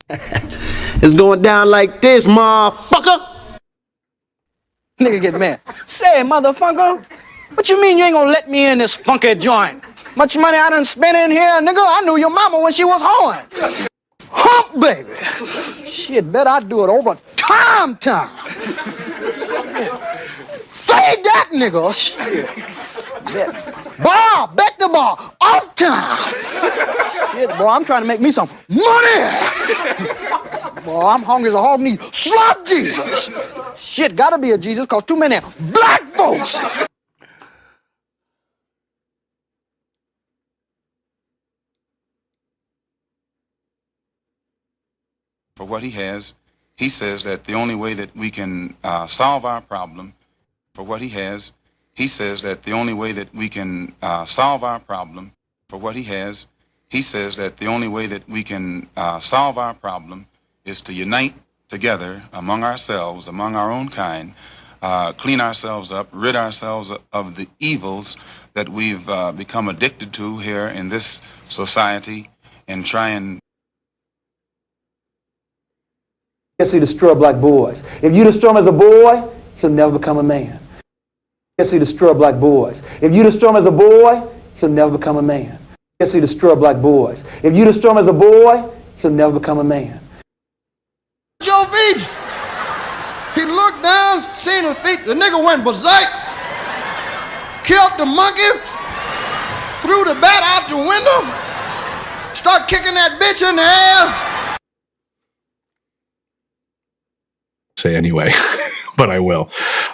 It's going down like this, motherfucker. Nigga get mad. Say, motherfucker, what you mean you ain't gonna let me in this funky joint? Much money I done spent in here, nigga. I knew your mama when she was hoeing. Hump, baby. Shit, bet I do it over time. Fade that nigga. Shit. Bet the bar, off time. Shit, boy, I'm trying to make me some money. Boy, I'm hungry as a hog needs slop Jesus. Shit, gotta be a Jesus, cause too many black folks. For what he has, he says that the only way that we can solve our problem, for what he has, he says that the only way that we can solve our problem, for what he has, he says that the only way that we can solve our problem is to unite together among ourselves, among our own kind, clean ourselves up, rid ourselves of the evils that we've become addicted to here in this society, and try and Yes, he destroy black boys. If you destroy him as a boy, he'll never become a man. Yes, he destroy black boys. If you destroy him as a boy, he'll never become a man. Yes, he destroy black boys. If you destroy him as a boy, he'll never become a man. Your feet. He looked down, seen his feet. The nigga went berserk, killed the monkey, threw the bat out the window, start kicking that bitch in the air. Say anyway, but I will.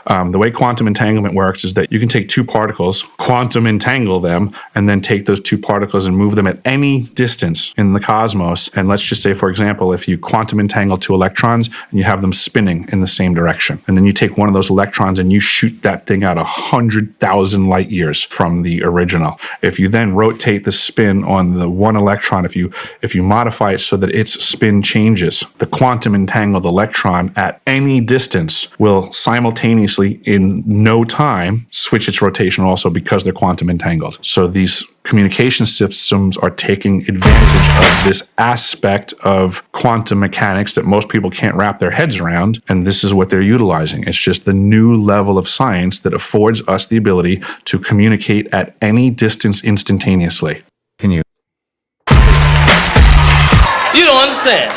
The way quantum entanglement works is that you can take two particles, quantum entangle them, and then take those two particles and move them at any distance in the cosmos. And let's just say, for example, if you quantum entangle two electrons and you have them spinning in the same direction, and then you take one of those electrons and you shoot that thing out 100,000 light years from the original. If you then rotate the spin on the one electron, if you modify it so that its spin changes, the quantum entangled electron at any distance will simultaneously in no time switch its rotation also, because they're quantum entangled. So these communication systems are taking advantage of this aspect of quantum mechanics that most people can't wrap their heads around, and this is what they're utilizing. It's just the new level of science that affords us the ability to communicate at any distance instantaneously. Can you? You don't understand.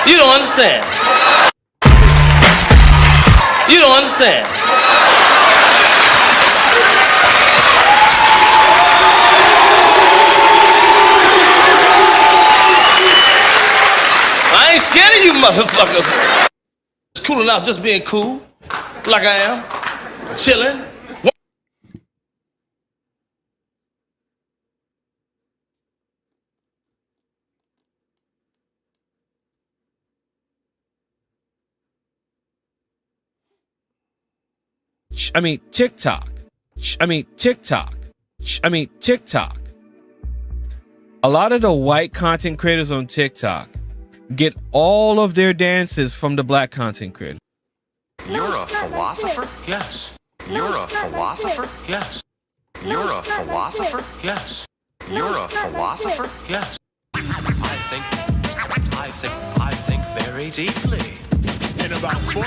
You don't understand. You don't understand. I ain't scared of you motherfuckers. It's cool enough just being cool, like I am, chilling. TikTok. TikTok. A lot of the white content creators on TikTok get all of their dances from the black content creators. You're a philosopher? Yes. You're a philosopher? Yes. You're a philosopher? Yes. You're a philosopher? Yes. I think very deeply. In about 4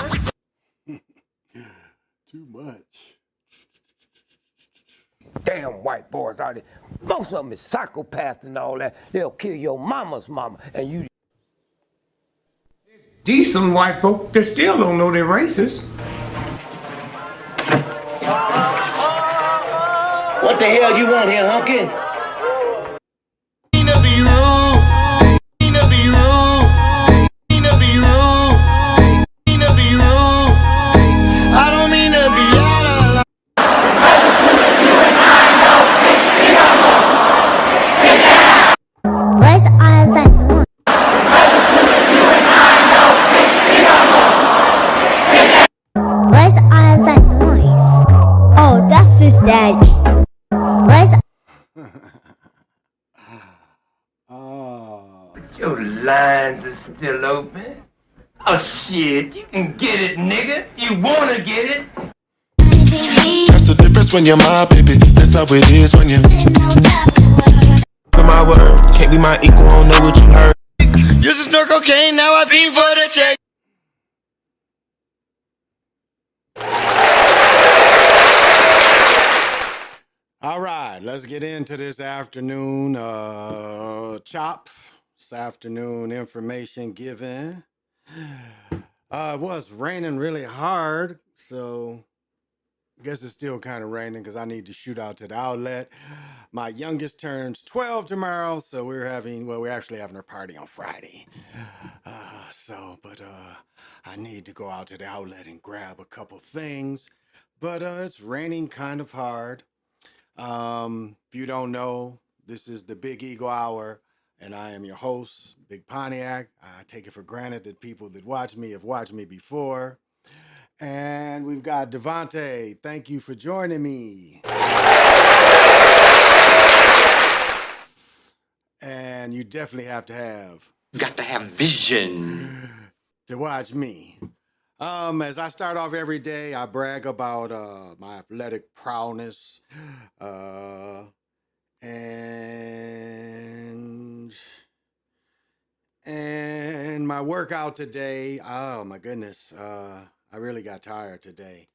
Too much. Damn white boys out there. Most of them is psychopaths and all that. They'll kill your mama's mama and you. Decent white folk that still don't know they're racist. What the hell you want here, hunky? Daddy. Your lines are still open. Oh shit, you can get it, nigga. You wanna get it? That's the difference when you're my baby. That's how it is when you. my word. Can't be my equal, don't know what you heard. Used to snort cocaine, now I fiend for the check. All right, let's get into this afternoon chop. This afternoon information given. It was raining really hard, so I guess it's still kind of raining because I need to shoot out to the outlet. My youngest turns 12 tomorrow, so we're actually having our party on Friday. But I need to go out to the outlet and grab a couple things. But it's raining kind of hard. If you don't know, this is the Big Eagle Hour, and I am your host, Big Pontiac. I take it for granted that people that watch me have watched me before. And we've got Devontae. Thank you for joining me. And you definitely have to have... You got to have vision to watch me. As I start off every day, I brag about my athletic prowess. And my workout today. Oh my goodness. I really got tired today.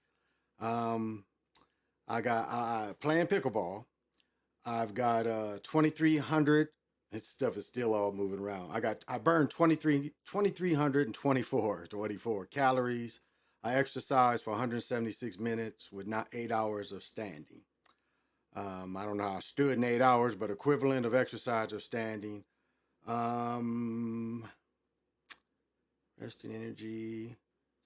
I got playing pickleball. I've got 2,300. This stuff is still all moving around. I burned 2,324 calories. I exercised for 176 minutes with not 8 hours of standing. I don't know how I stood in 8 hours, but equivalent of exercise or standing. Resting energy.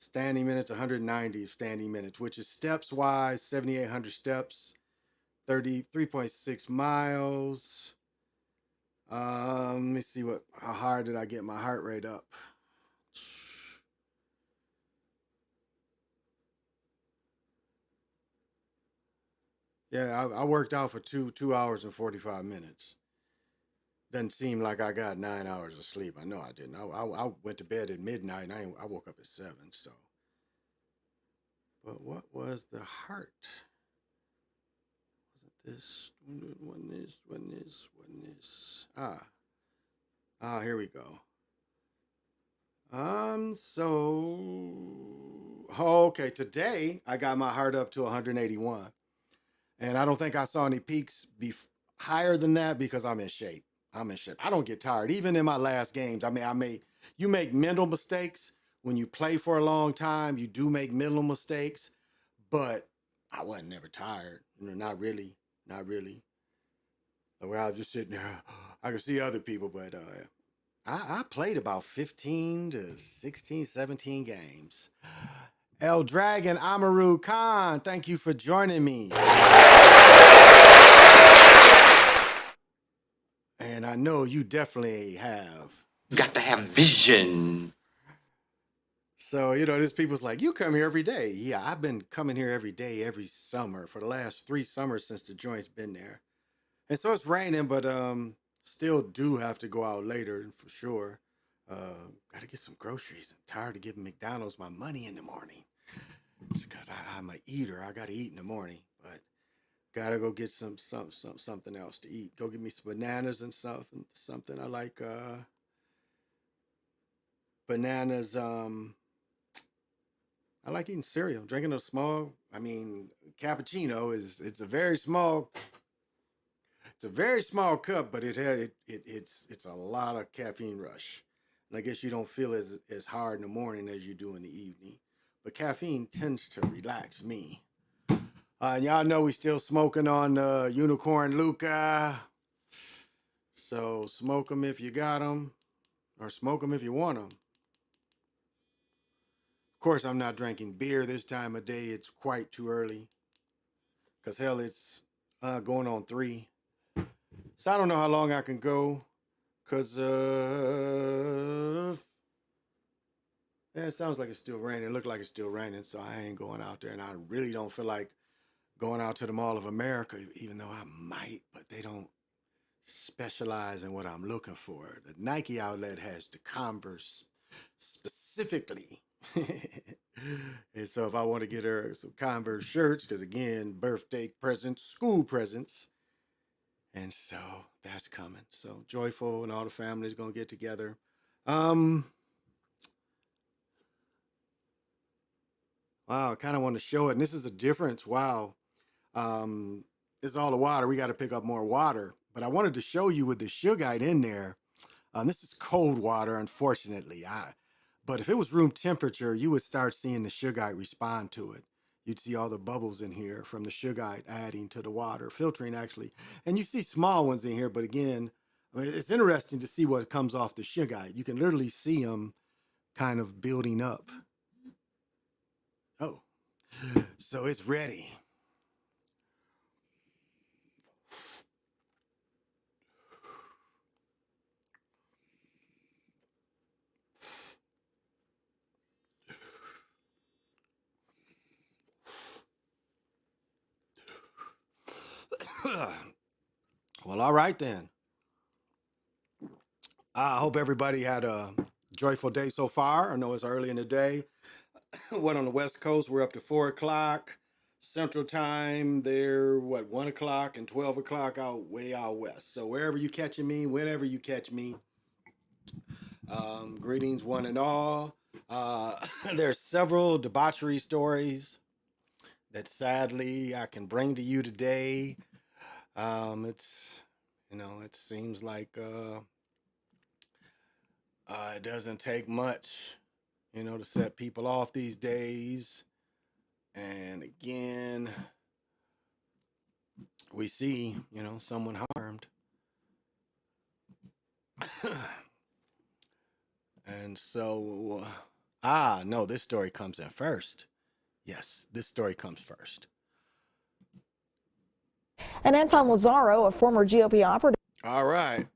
Standing minutes, 190 standing minutes, which is steps wise, 7,800 steps, 33.6 miles. Let me see how hard did I get my heart rate up? Yeah, I worked out for 2 hours and 45 minutes. Doesn't seem like I got 9 hours of sleep. I know I didn't. I went to bed at midnight and I woke up at 7, so. But what was the heart? Was it this? When this? Here we go. Okay, today I got my heart up to 181. And I don't think I saw any peaks higher than that because I'm in shape. I don't get tired. Even in my last games, you make mental mistakes. When you play for a long time, you do make mental mistakes. But I wasn't never tired. Not really. Well, I was just sitting there. I could see other people, but I played about 15 to 16, 17 games. El Dragon Amaru Khan, thank you for joining me. And I know you definitely have. You got to have vision. So, there's people's like, you come here every day. Yeah, I've been coming here every day, every summer for the last 3 summers since the joint's been there. And so it's raining, but still do have to go out later for sure. Got to get some groceries. I'm tired of giving McDonald's my money in the morning. It's because I'm an eater. I got to eat in the morning, but got to go get something else to eat. Go get me some bananas and something. I like bananas. I like eating cereal. Drinking a small, cappuccino it's a very small. It's a very small cup, but it's a lot of caffeine rush. And I guess you don't feel as hard in the morning as you do in the evening. But caffeine tends to relax me. And y'all know we still smoking on Unicorn Luca. So smoke them if you got them, or smoke them if you want them. Of course, I'm not drinking beer this time of day. It's quite too early. Because hell, it's going on 3. So I don't know how long I can go. Because, it sounds like it's still raining. It looked like it's still raining, so I ain't going out there. And I really don't feel like going out to the Mall of America, even though I might, but they don't specialize in what I'm looking for. The Nike outlet has the Converse specifically. And so if I want to get her some Converse shirts, because again, birthday presents, school presents, And so that's coming. So Joyful and all the family is going to get together. Wow, I kind of want to show it. And this is a difference. Wow. This is all the water. We got to pick up more water. But I wanted to show you with the sugarite in there. This is cold water, unfortunately. But if it was room temperature, you would start seeing the sugarite respond to it. You'd see all the bubbles in here from the sugarite adding to the water, filtering actually. And you see small ones in here, but again, I mean, it's interesting to see what comes off the sugarite. You can literally see them kind of building up. Oh, so it's ready. Well, all right then. I hope everybody had a joyful day so far. I know it's early in the day. What on the West Coast, we're up to 4 o'clock Central Time. They're 1 o'clock and 12 o'clock way out west. So wherever you catching me, whenever you catch me, greetings one and all. There's several debauchery stories that sadly I can bring to you today. It seems like it doesn't take much, to set people off these days. And again, we see, someone harmed. And so, no, this story comes in first. Yes, this story comes first. And Anton Lazaro, a former GOP operative. All right.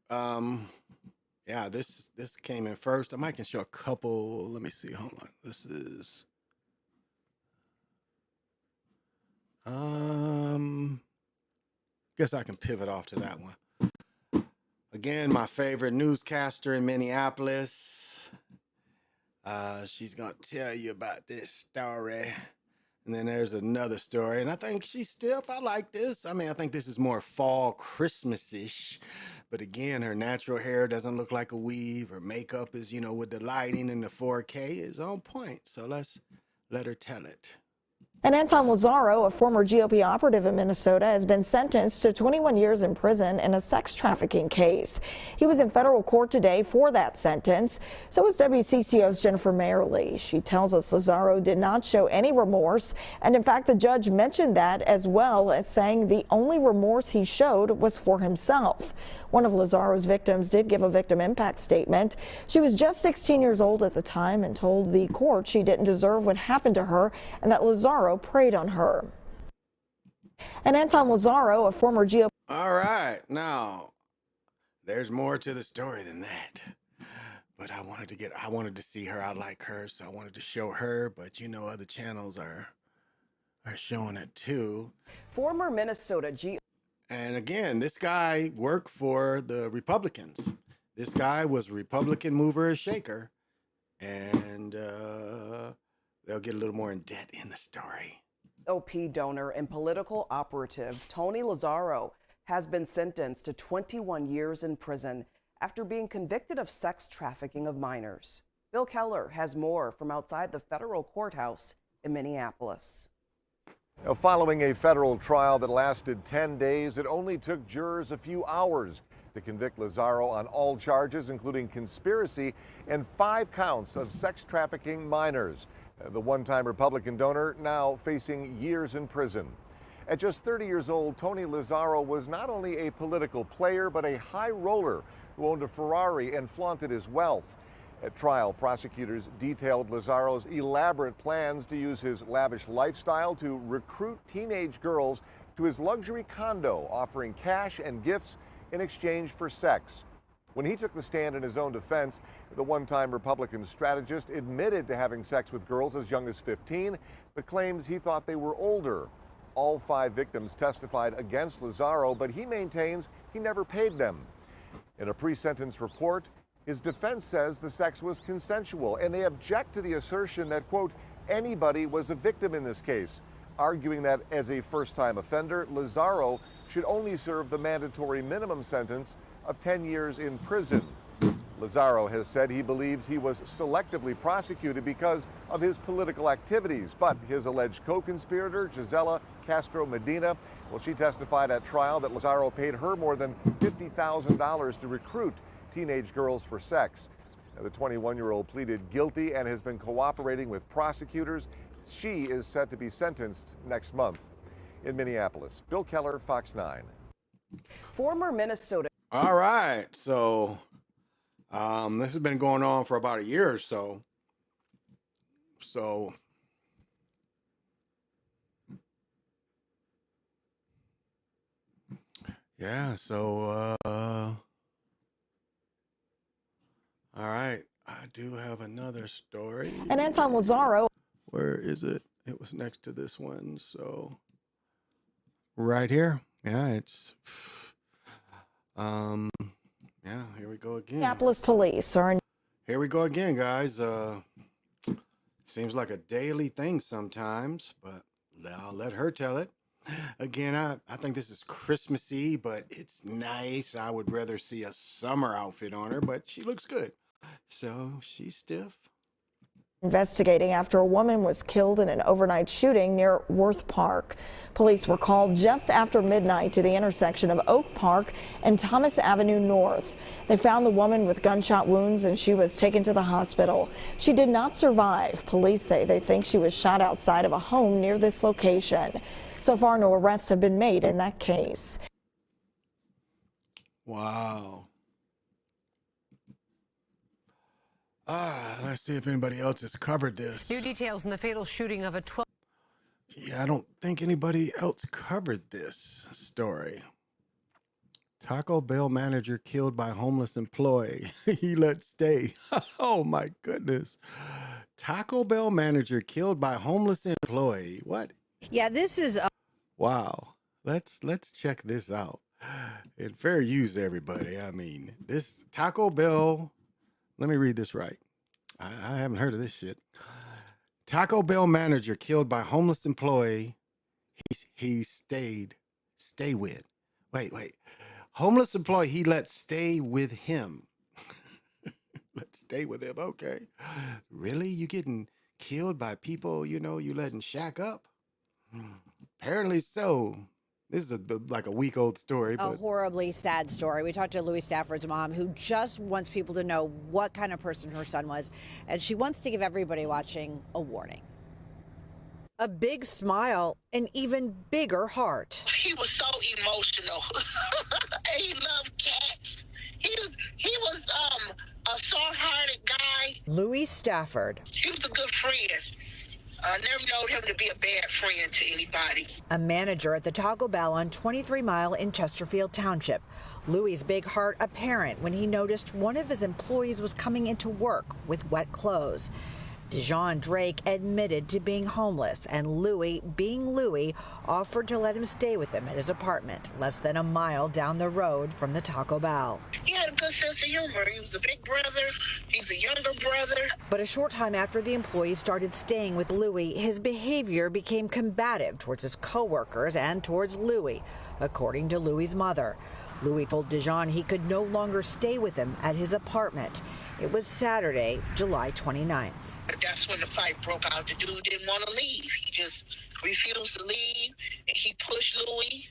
Yeah, this came in first. I might can show a couple. Let me see. Hold on. This is guess I can pivot off to that one. Again, my favorite newscaster in Minneapolis. She's gonna tell you about this story. And then there's another story, and I think she's stiff. I like this. I mean, I think this is more fall Christmas-ish. But again, her natural hair doesn't look like a weave. Her makeup is, with the lighting and the 4K is on point. So let's let her tell it. And Anton Lazaro, a former GOP operative in Minnesota, has been sentenced to 21 years in prison in a sex trafficking case. He was in federal court today for that sentence. So is WCCO's Jennifer Mayerly. She tells us Lazaro did not show any remorse. And in fact, the judge mentioned that, as well as saying the only remorse he showed was for himself. One of Lazaro's victims did give a victim impact statement. She was just 16 years old at the time and told the court she didn't deserve what happened to her and that Lazaro preyed on her. And Anton Lazaro, a former GOP. All right, now there's more to the story than that. But I wanted to see her. I like her, so I wanted to show her. But other channels are showing it too. Former Minnesota GOP. And again, this guy worked for the Republicans. This guy was a Republican mover and shaker. And they'll get a little more in depth in the story. OP donor and political operative Tony Lazaro has been sentenced to 21 years in prison after being convicted of sex trafficking of minors. Bill Keller has more from outside the federal courthouse in Minneapolis. Following a federal trial that lasted 10 days, it only took jurors a few hours to convict Lazaro on all charges, including conspiracy and 5 counts of sex trafficking minors. The one-time Republican donor now facing years in prison. At just 30 years old, Tony Lazaro was not only a political player, but a high roller who owned a Ferrari and flaunted his wealth. At trial, prosecutors detailed Lazaro's elaborate plans to use his lavish lifestyle to recruit teenage girls to his luxury condo, offering cash and gifts in exchange for sex. When he took the stand in his own defense, the one-time Republican strategist admitted to having sex with girls as young as 15, but claims he thought they were older. All 5 victims testified against Lazaro, but he maintains he never paid them. In a pre-sentence report, his defense says the sex was consensual, and they object to the assertion that, quote, anybody was a victim in this case. arguing that as a first-time offender, Lazaro should only serve the mandatory minimum sentence of 10 years in prison. Lazaro has said he believes he was selectively prosecuted because of his political activities, but his alleged co-conspirator, Gisela Castro Medina, well, she testified at trial that Lazaro paid her more than $50,000 to recruit teenage girls for sex. Now, the 21-year-old pleaded guilty and has been cooperating with prosecutors. She is set to be sentenced next month. In Minneapolis, Bill Keller, Fox 9. Former Minnesota. All right, so this has been going on for about a year or so. Yeah, all right, I do have another story. And Anton Lazaro. Where is it? It was next to this one, so right here. Yeah, it's yeah, here we go again. Minneapolis police are in. Here we go again, guys. Seems like a daily thing sometimes, but I'll let her tell it. Again, I think this is Christmassy, but it's nice. I would rather see a summer outfit on her, but she looks good. So she's stiff. Investigating after a woman was killed in an overnight shooting near Worth Park. Police were called just after midnight to the intersection of Oak Park and Thomas Avenue North. They found the woman with gunshot wounds and she was taken to the hospital. She did not survive. Police say they think she was shot outside of a home near this location. So far, no arrests have been made in that case. Wow. Let's see if anybody else has covered this. New details in the fatal shooting of a 12. Yeah, I don't think anybody else covered this story. Taco Bell manager killed by homeless employee. He let stay. Oh my goodness. Taco Bell manager killed by homeless employee. What? Yeah, this is. Wow. Let's check this out. And fair use, everybody. I mean, this Taco Bell. Let me read this right. I haven't heard of this shit. Taco Bell manager killed by homeless employee he stay with. Wait. Homeless employee he let stay with him. Let's stay with him, okay. Really? You getting killed by people, you letting shack up? Apparently so. This is like a week-old story. A horribly sad story. We talked to Louis Stafford's mom, who just wants people to know what kind of person her son was, and she wants to give everybody watching a warning. A big smile, an even bigger heart. He was so emotional. He loved cats. He was a soft-hearted guy. Louis Stafford. He was a good friend. I never known him to be a bad friend to anybody. A manager at the Taco Bell on 23 Mile in Chesterfield Township. Louis' big heart apparent when he noticed one of his employees was coming into work with wet clothes. Dijon Drake admitted to being homeless, and Louis, being Louis, offered to let him stay with him at his apartment, less than a mile down the road from the Taco Bell. He had a good sense of humor. He was a big brother. He was a younger brother. But a short time after the employee started staying with Louis, his behavior became combative towards his coworkers and towards Louis, according to Louis' mother. Louis told Dijon he could no longer stay with him at his apartment. It was Saturday, July 29th. That's when the fight broke out. The dude didn't want to leave. He just refused to leave, and he pushed Louis,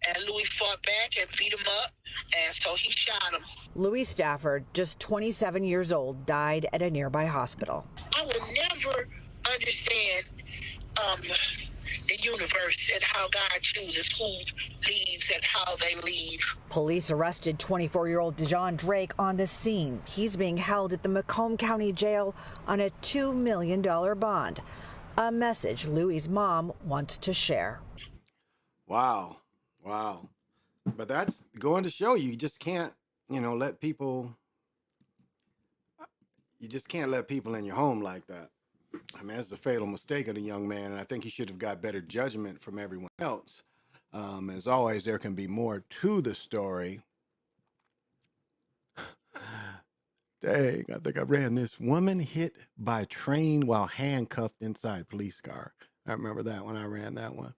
and Louis fought back and beat him up, and so he shot him. Louis Stafford, just 27 years old, died at a nearby hospital. I will never understand the universe and how God chooses who leaves and how they leave. Police arrested 24-year-old Dijon Drake on the scene. He's being held at the Macomb County Jail on a $2 million bond. A message Louis' mom wants to share. Wow. But that's going to show you just can't, let people, you just can't let people in your home like that. I mean, that's a fatal mistake of the young man, and I think he should have got better judgment from everyone else. As always, there can be more to the story. Dang, I think I ran this. Woman hit by train while handcuffed inside police car. I remember that one. I ran that one.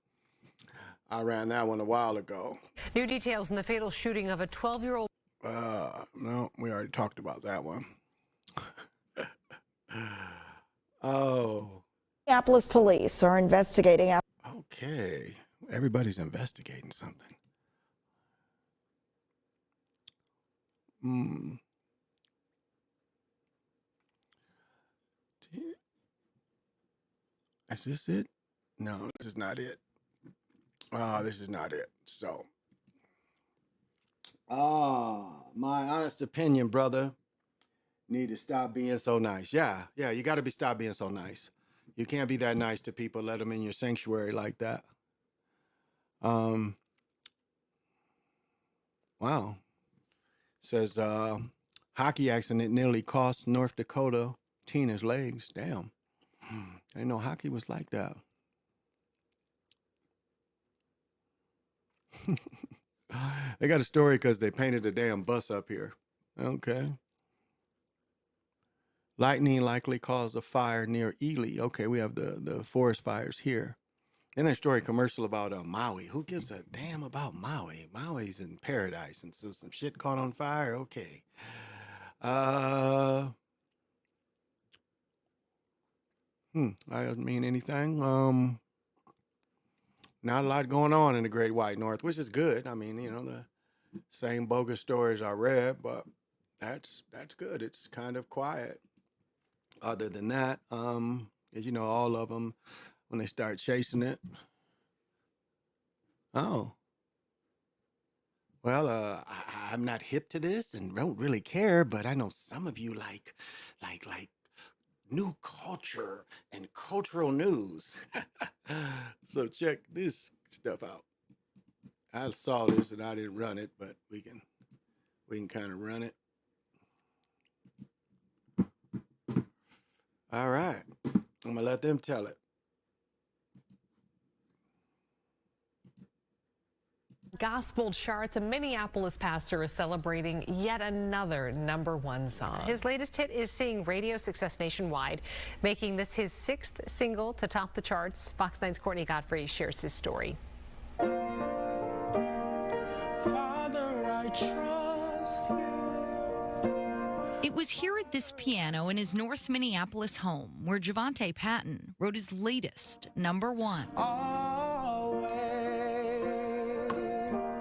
I ran that one a while ago. New details in the fatal shooting of a 12-year-old. No, we already talked about that one. Oh. Minneapolis police are investigating. Okay. Everybody's investigating something. Is this it? No, this is not it. This is not it. So, my honest opinion, brother, need to stop being so nice. Yeah, you got to stop being so nice. You can't be that nice to people. Let them in your sanctuary like that. Wow. Says hockey accident nearly cost North Dakota teenager's legs. Damn. I didn't know hockey was like that. They got a story because they painted a damn bus up here. Okay. Lightning likely caused a fire near Ely. Okay, we have the forest fires here. Then there's a story commercial about Maui. Who gives a damn about Maui? Maui's in paradise, and so some shit caught on fire. Okay. I don't mean anything. Not a lot going on in the Great White North, which is good. I mean, the same bogus stories I read, but that's good. It's kind of quiet. Other than that, as you know, all of them, when they start chasing it. Oh. Well, I'm not hip to this and don't really care, but I know some of you like new culture and cultural news. So check this stuff out. I saw this and I didn't run it, but we can kind of run it. All right. I'm gonna let them tell it. Gospel charts, a Minneapolis pastor is celebrating yet another #1 song. His latest hit is seeing radio success nationwide, making this his 6th single to top the charts. Fox 9's Courtney Godfrey shares his story. Father, I trust you. It was here at this piano in his North Minneapolis home where Javante Patton wrote his latest #1.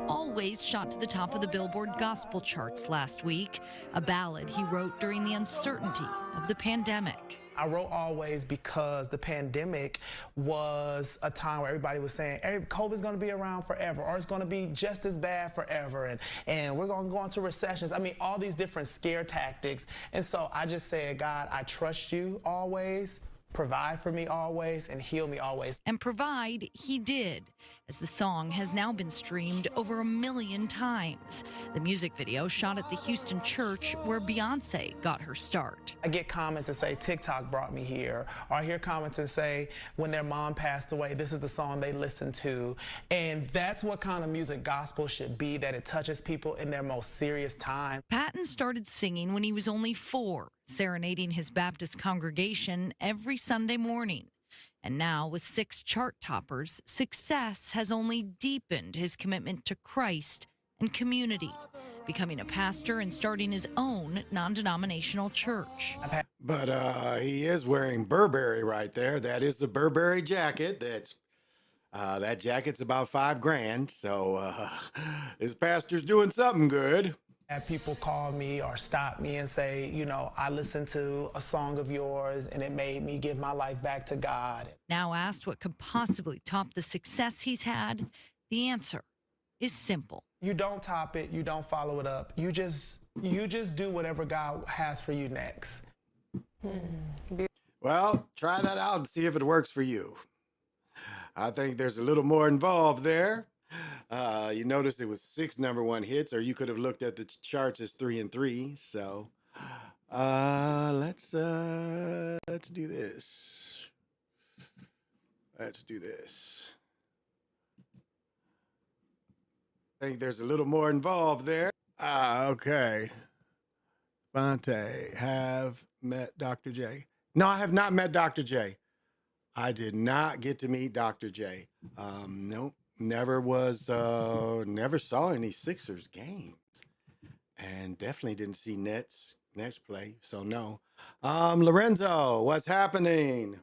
Always shot to the top of the Billboard gospel charts last week, a ballad he wrote during the uncertainty of the pandemic. I wrote Always because the pandemic was a time where everybody was saying COVID's going to be around forever, or it's going to be just as bad forever, and we're going to go into recessions. I mean, all these different scare tactics. And so I just said, God, I trust you always, provide for me always, and heal me always. And provide he did, as the song has now been streamed over 1 million times. The music video shot at the Houston church where Beyonce got her start. I get comments that say TikTok brought me here, or I hear comments that say when their mom passed away, this is the song they listened to. And that's what kind of music gospel should be, that it touches people in their most serious time. Patton started singing when he was only 4, serenading his Baptist congregation every Sunday morning. And now, with 6 chart toppers, success has only deepened his commitment to Christ and community, becoming a pastor and starting his own non-denominational church. But he is wearing Burberry right there. That is the Burberry jacket. That jacket's about $5,000. So his pastor's doing something good. Have people call me or stop me and say, I listened to a song of yours and it made me give my life back to God. Now asked what could possibly top the success he's had, the answer is simple. You don't top it, you don't follow it up. You just do whatever God has for you next. Well, try that out and see if it works for you. I think there's a little more involved there. You notice it was 6 #1 hits, or you could have looked at the charts as 3 and 3. So let's do this. Let's do this. I think there's a little more involved there. Okay. Bonte, have met Dr. J. No, I have not met Dr. J. I did not get to meet Dr. J. Nope. Never saw any Sixers games. And definitely didn't see Nets play. So no. Lorenzo, what's happening?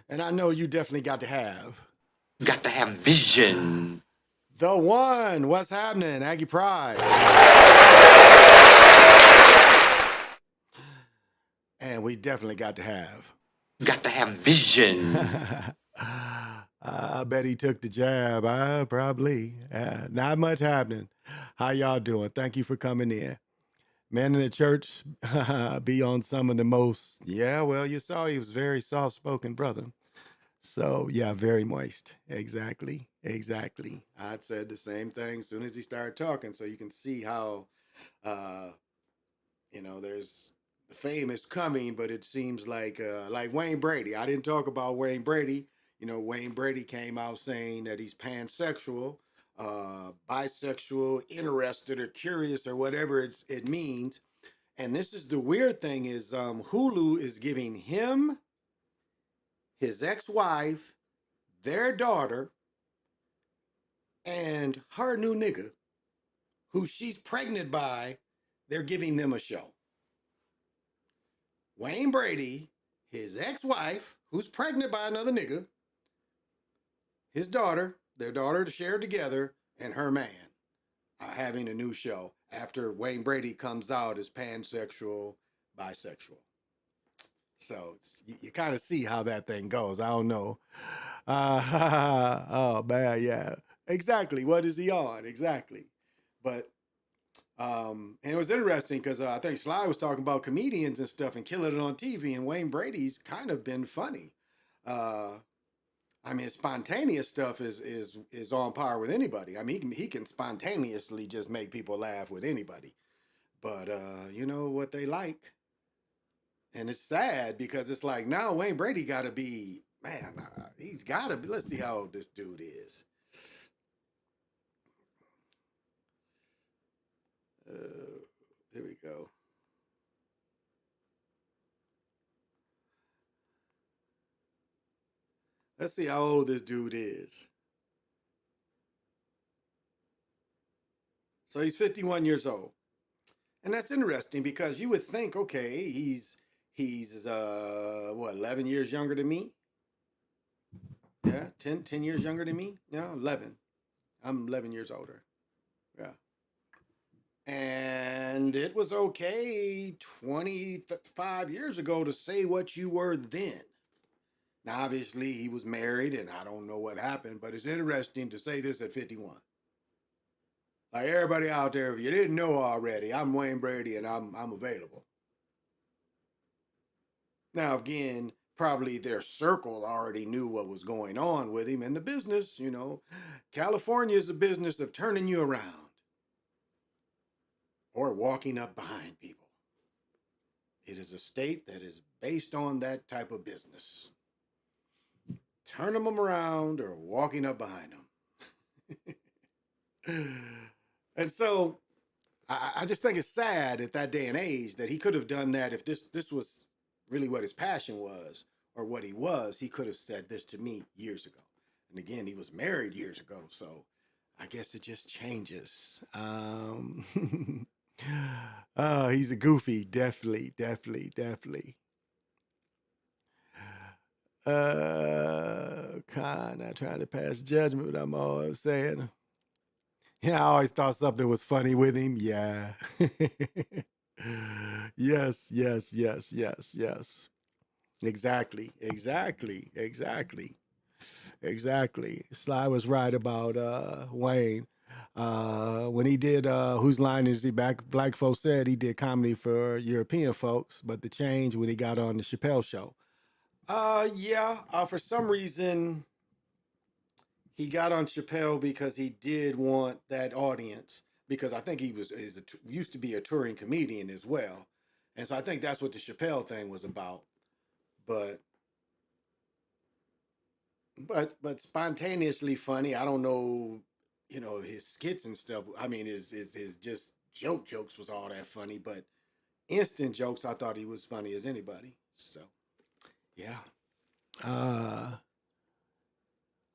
And I know you definitely got to have vision. The one. What's happening? Aggie Pride. And we definitely got to have vision. I bet he took the jab. Probably. Not much happening. How y'all doing? Thank you for coming in. Man in the church be on some of the most. Yeah, well, you saw he was very soft-spoken brother. So, yeah, very moist. Exactly. I said the same thing as soon as he started talking. So you can see how, there's the fame is coming, but it seems like Wayne Brady. I didn't talk about Wayne Brady. Wayne Brady came out saying that he's pansexual, bisexual, interested or curious or whatever it means. And this is the weird thing is Hulu is giving him, his ex-wife, their daughter, and her new nigga, who she's pregnant by, they're giving them a show. Wayne Brady, his ex-wife, who's pregnant by another nigga, his daughter, their daughter shared together, and her man are having a new show after Wayne Brady comes out as pansexual, bisexual. So you kind of see how that thing goes. I don't know. Oh, man, yeah. Exactly. What is he on? Exactly. But, and it was interesting because I think Sly was talking about comedians and stuff and killing it on TV, and Wayne Brady's kind of been funny. Spontaneous stuff is on par with anybody. He can spontaneously just make people laugh with anybody. But you know what they like. And it's sad because it's like now Wayne Brady got to be, man, he's got to be. Let's see how old this dude is. Here we go. Let's see how old this dude is. So he's 51 years old. And that's interesting because you would think, okay, he's 11 years younger than me? Yeah, 10 years younger than me? Yeah, 11. I'm 11 years older. Yeah. And it was okay 25 years ago to say what you were then. Now, obviously, he was married, and I don't know what happened, but it's interesting to say this at 51. Like everybody out there, if you didn't know already, I'm Wayne Brady, and I'm available. Now, again, probably their circle already knew what was going on with him in the business. California is a business of turning you around or walking up behind people. It is a state that is based on that type of business. Turning them around or walking up behind them. And so I just think it's sad at that day and age that he could have done that. If this was really what his passion was or what he was, he could have said this to me years ago. And again, he was married years ago, so I guess it just changes. Oh, he's a goofy, definitely. Kind of trying to pass judgment, but I'm always saying, yeah, I always thought something was funny with him. Yeah. Yes. Exactly. Sly was right about Wayne. When he did Whose Line Is He Back? Black folks said he did comedy for European folks, but the change when he got on the Chappelle show. For some reason he got on Chappelle because he did want that audience, because I think he used to be a touring comedian as well. And so I think that's what the Chappelle thing was about. But spontaneously funny. I don't know, his skits and stuff. His just jokes was all that funny, but instant jokes, I thought he was funny as anybody. So, yeah.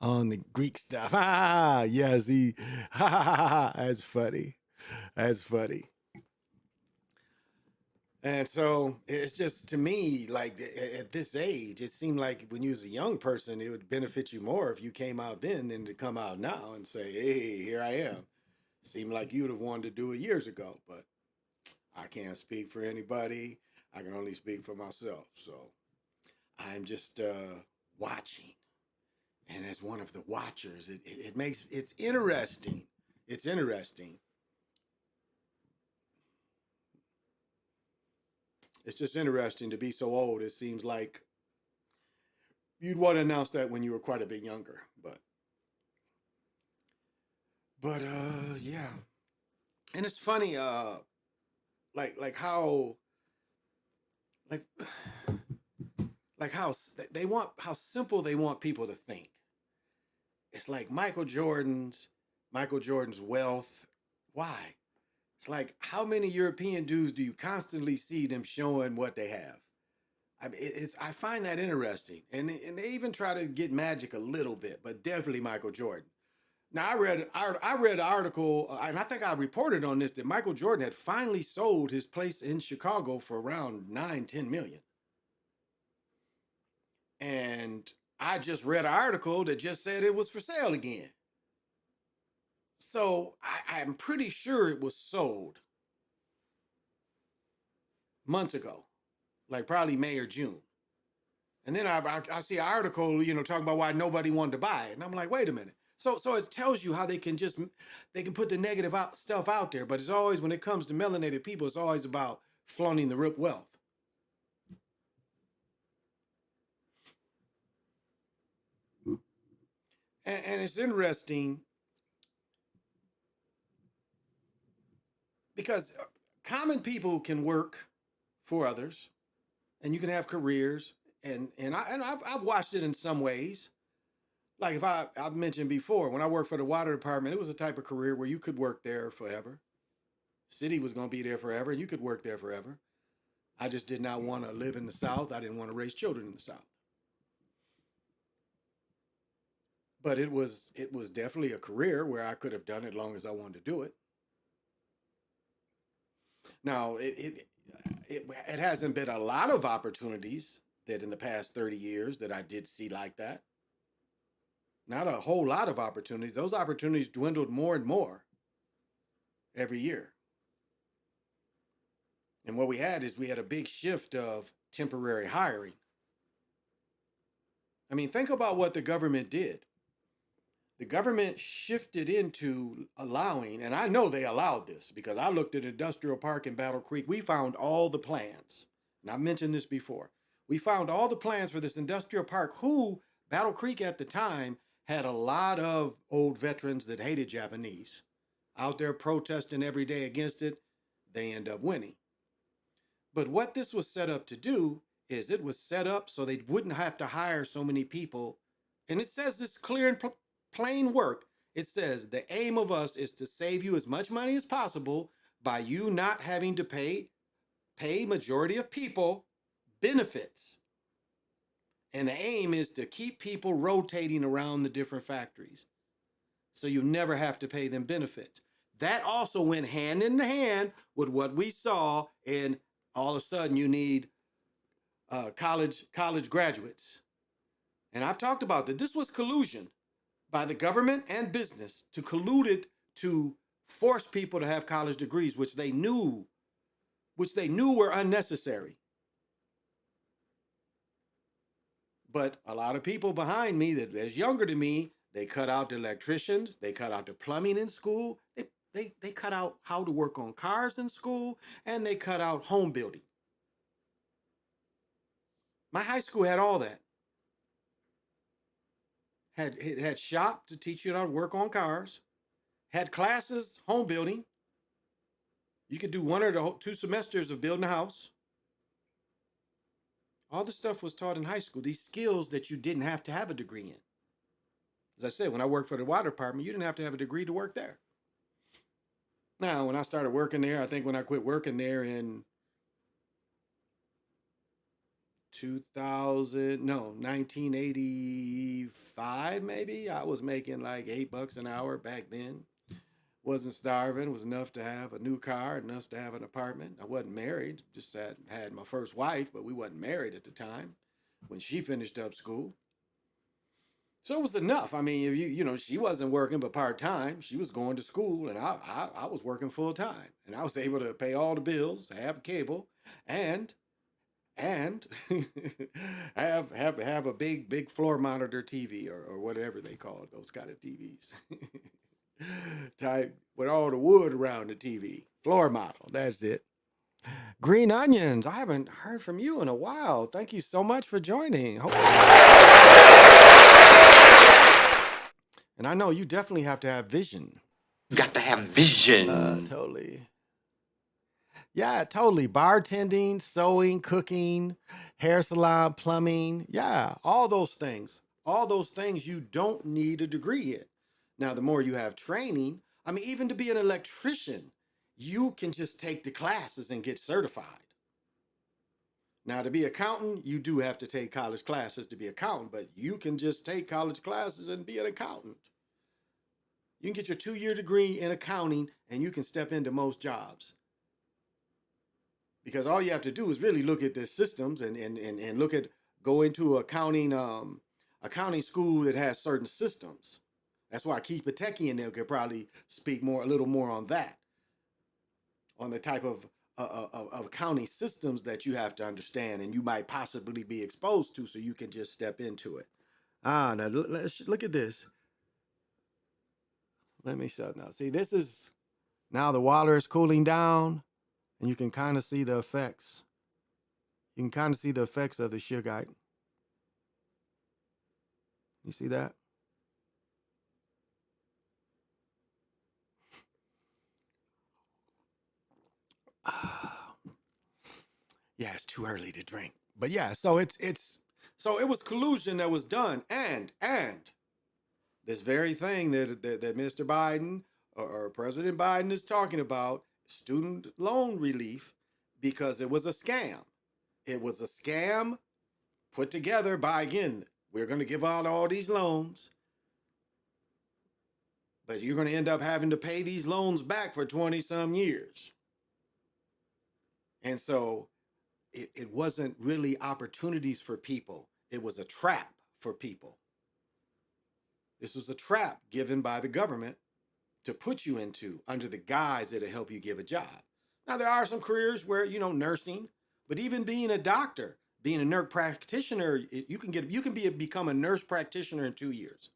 On the Greek stuff. Yes, that's funny. That's funny. And so it's just, to me, like at this age, it seemed like when you was a young person, it would benefit you more if you came out then than to come out now and say, hey, here I am. Seemed like you would have wanted to do it years ago, but I can't speak for anybody. I can only speak for myself. So I'm just watching. And as one of the watchers, it makes, it's interesting. It's interesting. It's just interesting to be so old. It seems like you'd want to announce that when you were quite a bit younger, but yeah. And it's funny, like how, like how they want, how simple they want people to think. It's like Michael Jordan's wealth. Why? It's like, how many European dudes do you constantly see them showing what they have? I mean, I find that interesting, and they even try to get Magic a little bit, but definitely Michael Jordan. Now I read an article, and I think I reported on this, that Michael Jordan had finally sold his place in Chicago for around 9-10 million. And I just read an article that just said it was for sale again. So I'm pretty sure it was sold months ago, like probably May or June. And then I see an article, talking about why nobody wanted to buy it. And I'm like, wait a minute. So it tells you how they can put the negative stuff out there. But it's always, when it comes to melanated people, it's always about flaunting the wealth. And it's interesting because common people can work for others, and you can have careers. And I've watched it in some ways. Like if I've mentioned before, when I worked for the water department, it was a type of career where you could work there forever. City was going to be there forever, and you could work there forever. I just did not want to live in the South. I didn't want to raise children in the South. But it was definitely a career where I could have done it as long as I wanted to do it. Now, it hasn't been a lot of opportunities that in the past 30 years that I did see like that. Not a whole lot of opportunities. Those opportunities dwindled more and more every year. And what we had a big shift of temporary hiring. I mean, think about what the government did. The government shifted into allowing, and I know they allowed this because I looked at Industrial Park in Battle Creek. We found all the plans. And I've mentioned this before. We found all the plans for this industrial park, who Battle Creek at the time had a lot of old veterans that hated Japanese out there protesting every day against it. They end up winning. But what this was set up to do is it was set up so they wouldn't have to hire so many people. And it says this clear and plain work. It says the aim of us is to save you as much money as possible by you not having to pay majority of people benefits. And the aim is to keep people rotating around the different factories, so you never have to pay them benefits. That also went hand in hand with what we saw, and all of a sudden you need college graduates. And I've talked about that. This was collusion by the government and business to collude to force people to have college degrees, which they knew were unnecessary. But a lot of people behind me that is younger than me, they cut out the electricians, they cut out the plumbing in school, they cut out how to work on cars in school, and they cut out home building. My high school had all that. It had shop to teach you how to work on cars, had classes, home building. You could do 1 or 2 semesters of building a house. All the stuff was taught in high school, these skills that you didn't have to have a degree in. As I said, when I worked for the water department, you didn't have to have a degree to work there. Now, when I started working there, I think when I quit working there in 1985 maybe. I was making like $8 an hour back then. Wasn't starving. Was enough to have a new car, enough to have an apartment. I wasn't married. Just had my first wife, but we wasn't married at the time when she finished up school. So it was enough. I mean, if she wasn't working but part time. She was going to school, and I was working full time, and I was able to pay all the bills, have cable, and have a big floor monitor TV or whatever they call it, those kind of TVs. Type with all the wood around the TV. Floor model. That's it. Green Onions. I haven't heard from you in a while. Thank you so much for joining. And I know you definitely have to have vision. Got to have vision. Totally. Yeah, totally. Bartending, sewing, cooking, hair salon, plumbing. Yeah, all those things. All those things you don't need a degree in. Now, the more you have training, I mean, even to be an electrician, you can just take the classes and get certified. Now, to be accountant, you do have to take college classes to be accountant, but you can just take college classes and be an accountant. You can get your 2-year degree in accounting and you can step into most jobs. Because all you have to do is really look at the systems and look at go into accounting school that has certain systems. That's why Keith Pateki and them could probably speak a little more on that, on the type of accounting systems that you have to understand and you might possibly be exposed to, so you can just step into it. Now let's look at this. Let me shut now. See, this is now the water is cooling down, and you can kind of see the effects. You can kind of see the effects of the shugite. You see that? Yeah, it's too early to drink. But yeah, so it was collusion that was done, and this very thing that Mr. Biden or President Biden is talking about, student loan relief, because it was a scam. It was a scam put together by, again, we're going to give out all these loans, but you're going to end up having to pay these loans back for 20 some years. And so it wasn't really opportunities for people. It was a trap for people. This was a trap given by the government to put you into under the guise that it'll help you give a job. Now, there are some careers where, nursing, but even being a doctor, being a nurse practitioner, you can become a nurse practitioner in 2 years.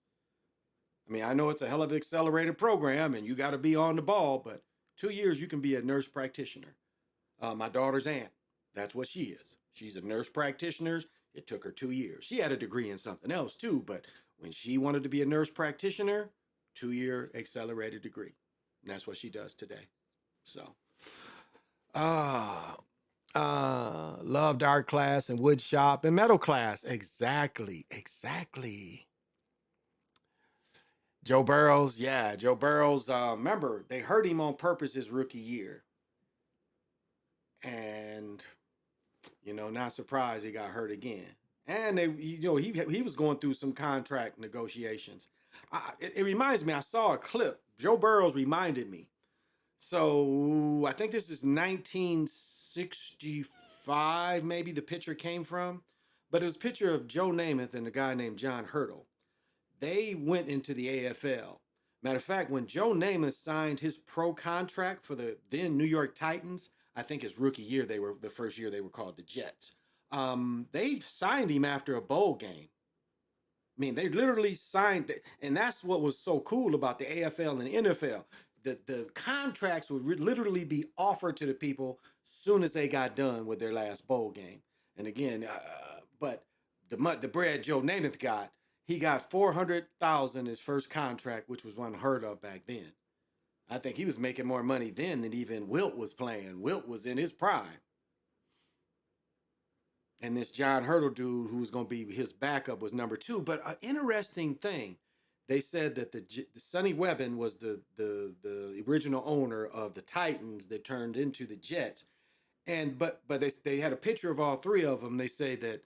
I mean, I know it's a hell of an accelerated program and you got to be on the ball, but 2 years you can be a nurse practitioner. My daughter's aunt, that's what she is. She's a nurse practitioner. It took her 2 years. She had a degree in something else too, but when she wanted to be a nurse practitioner, 2-year accelerated degree. And that's what she does today. So, loved art class and wood shop and metal class. Exactly. Joe Burrows, remember, they hurt him on purpose his rookie year. And, not surprised he got hurt again. And he was going through some contract negotiations. It reminds me, I saw a clip. Joe Burrows reminded me. So I think this is 1965, maybe the picture came from. But it was a picture of Joe Namath and a guy named John Hurdle. They went into the AFL. Matter of fact, when Joe Namath signed his pro contract for the then New York Titans, I think his rookie year, the first year they were called the Jets. They signed him after a bowl game. I mean, they literally signed it, and that's what was so cool about the AFL and the NFL. The contracts would literally be offered to the people soon as they got done with their last bowl game. And again, but the bread Joe Namath got, he got $400,000 his first contract, which was unheard of back then. I think he was making more money then than even Wilt was playing. Wilt was in his prime. And this John Hurdle dude, who was going to be his backup, was number 2. But an interesting thing, they said that the Sonny Webbin was the original owner of the Titans that turned into the Jets. And but they had a picture of all three of them. They say that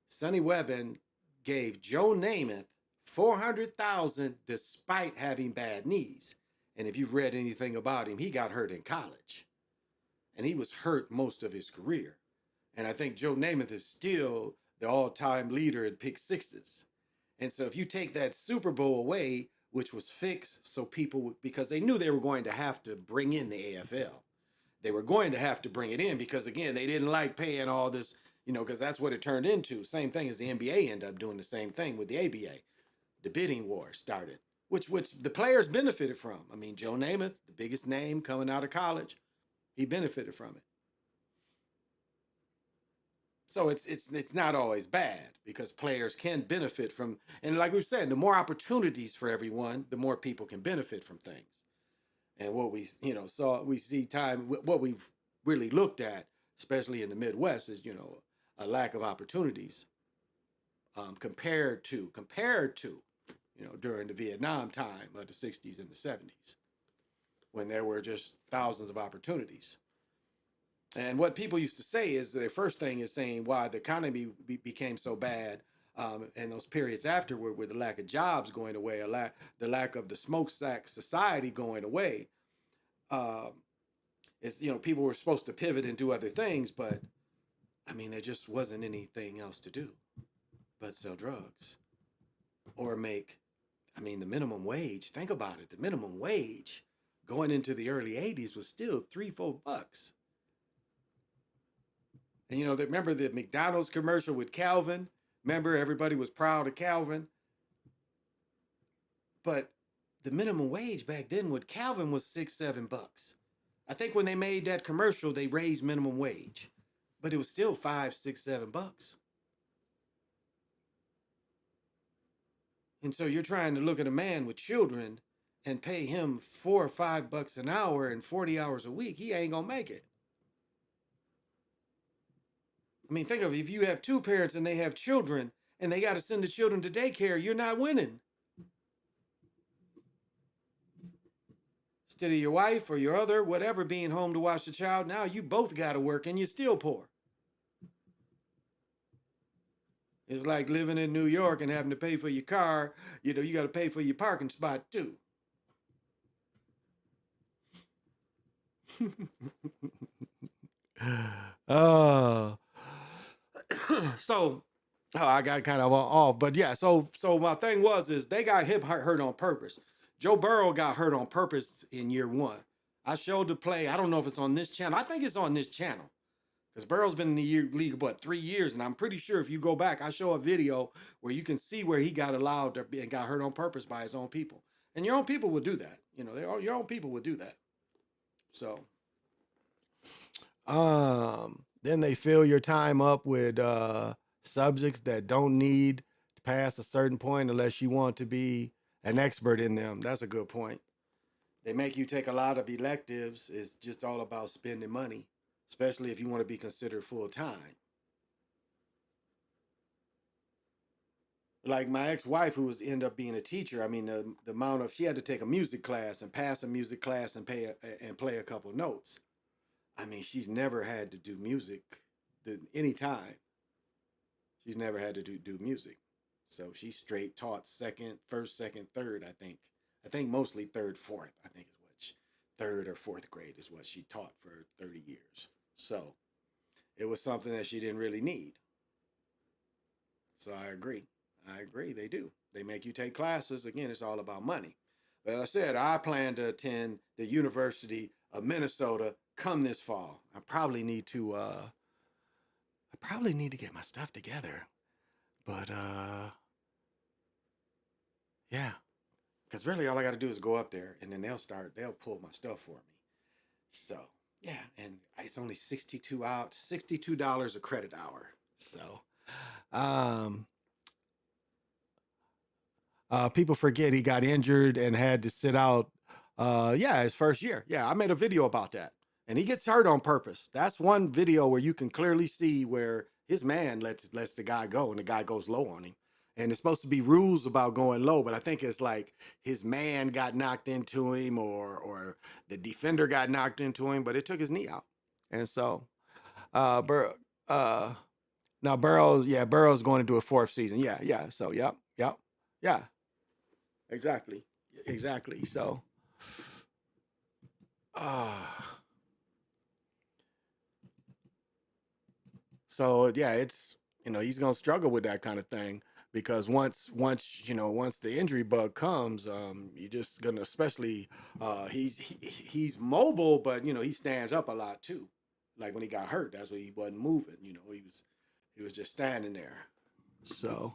Sonny Webbin gave Joe Namath 400,000 despite having bad knees. And if you've read anything about him, he got hurt in college. And he was hurt most of his career. And I think Joe Namath is still the all-time leader in pick sixes. And so if you take that Super Bowl away, which was fixed so people would, because they knew they were going to have to bring in the AFL. They were going to have to bring it in because, again, they didn't like paying all this, because that's what it turned into. Same thing as the NBA ended up doing the same thing with the ABA. The bidding war started, which the players benefited from. I mean, Joe Namath, the biggest name coming out of college, he benefited from it. So it's not always bad because players can benefit from, and like we've said, the more opportunities for everyone, the more people can benefit from things. And what we what we've really looked at, especially in the Midwest, is a lack of opportunities compared to during the Vietnam time of the 60s and the 70s, when there were just thousands of opportunities. And what people used to say is their first thing is saying why the economy became so bad, and those periods afterward with the lack of jobs going away, the lack of the smokestack society going away. Is people were supposed to pivot and do other things, but I mean there just wasn't anything else to do but sell drugs or make. I mean the minimum wage. Think about it. The minimum wage going into the early '80s was still $3-4. And remember the McDonald's commercial with Calvin? Remember everybody was proud of Calvin? But the minimum wage back then with Calvin was $6-7. I think when they made that commercial, they raised minimum wage, but it was still $5, $6, $7. And so you're trying to look at a man with children and pay him $4 or $5 an hour and 40 hours a week. He ain't gonna make it. I mean, think of it. If you have two parents and they have children and they got to send the children to daycare, you're not winning. Instead of your wife or your other, whatever, being home to watch the child, now you both got to work and you're still poor. It's like living in New York and having to pay for your car. You got to pay for your parking spot too. I got kind of off, but yeah. So my thing is they got hurt on purpose. Joe Burrow got hurt on purpose in year one. I showed the play. I don't know if it's on this channel. I think it's on this channel because Burrow's been in the league 3 years, and I'm pretty sure if you go back, I show a video where you can see where he got allowed to be and got hurt on purpose by his own people. And your own people would do that. Your own people would do that. So, then they fill your time up with subjects that don't need to pass a certain point unless you want to be an expert in them. That's a good point. They make you take a lot of electives. It's just all about spending money, especially if you want to be considered full time. Like my ex-wife, who ended up being a teacher. I mean, the amount of she had to take a music class and pass a music class and play a couple notes. I mean, she's never had to do music any time. She's never had to do music. So she straight taught first, second, third, I think. I think mostly third, fourth, I think is what third or fourth grade is what she taught for 30 years. So it was something that she didn't really need. So I agree. They do. They make you take classes. Again, it's all about money. But as I said, I plan to attend the University of Minnesota come this fall. I probably need to get my stuff together. But yeah. Because really all I got to do is go up there and then they'll pull my stuff for me. So yeah, and it's only $62 a credit hour. So people forget he got injured and had to sit out his first year. Yeah, I made a video about that. And he gets hurt on purpose. That's one video where you can clearly see where his man lets the guy go and the guy goes low on him. And it's supposed to be rules about going low, but I think it's like his man got knocked into him or the defender got knocked into him, but it took his knee out. And so, now Burrow's going into a fourth season. Yeah. So, yep. Yeah, exactly. So, so yeah, it's he's gonna struggle with that kind of thing because once the injury bug comes, you're just gonna especially he's mobile, but he stands up a lot too. Like when he got hurt, that's when he wasn't moving. He was just standing there. So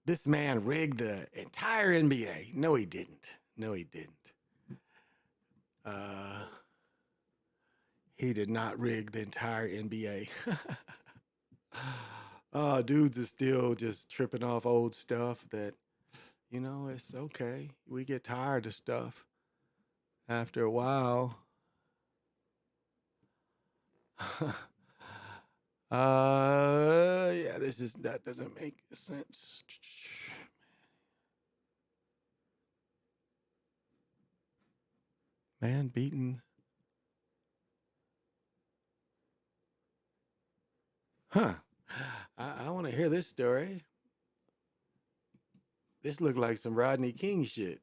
this man rigged the entire NBA. No, he didn't. He did not rig the entire NBA. Dudes are still just tripping off old stuff that, it's okay. We get tired of stuff after a while. Yeah, that doesn't make sense. Man beaten. Huh. I want to hear this story. This looked like some Rodney King shit.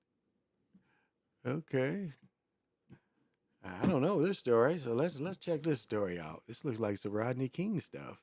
Okay. I don't know this story, so let's check this story out. This looks like some Rodney King stuff.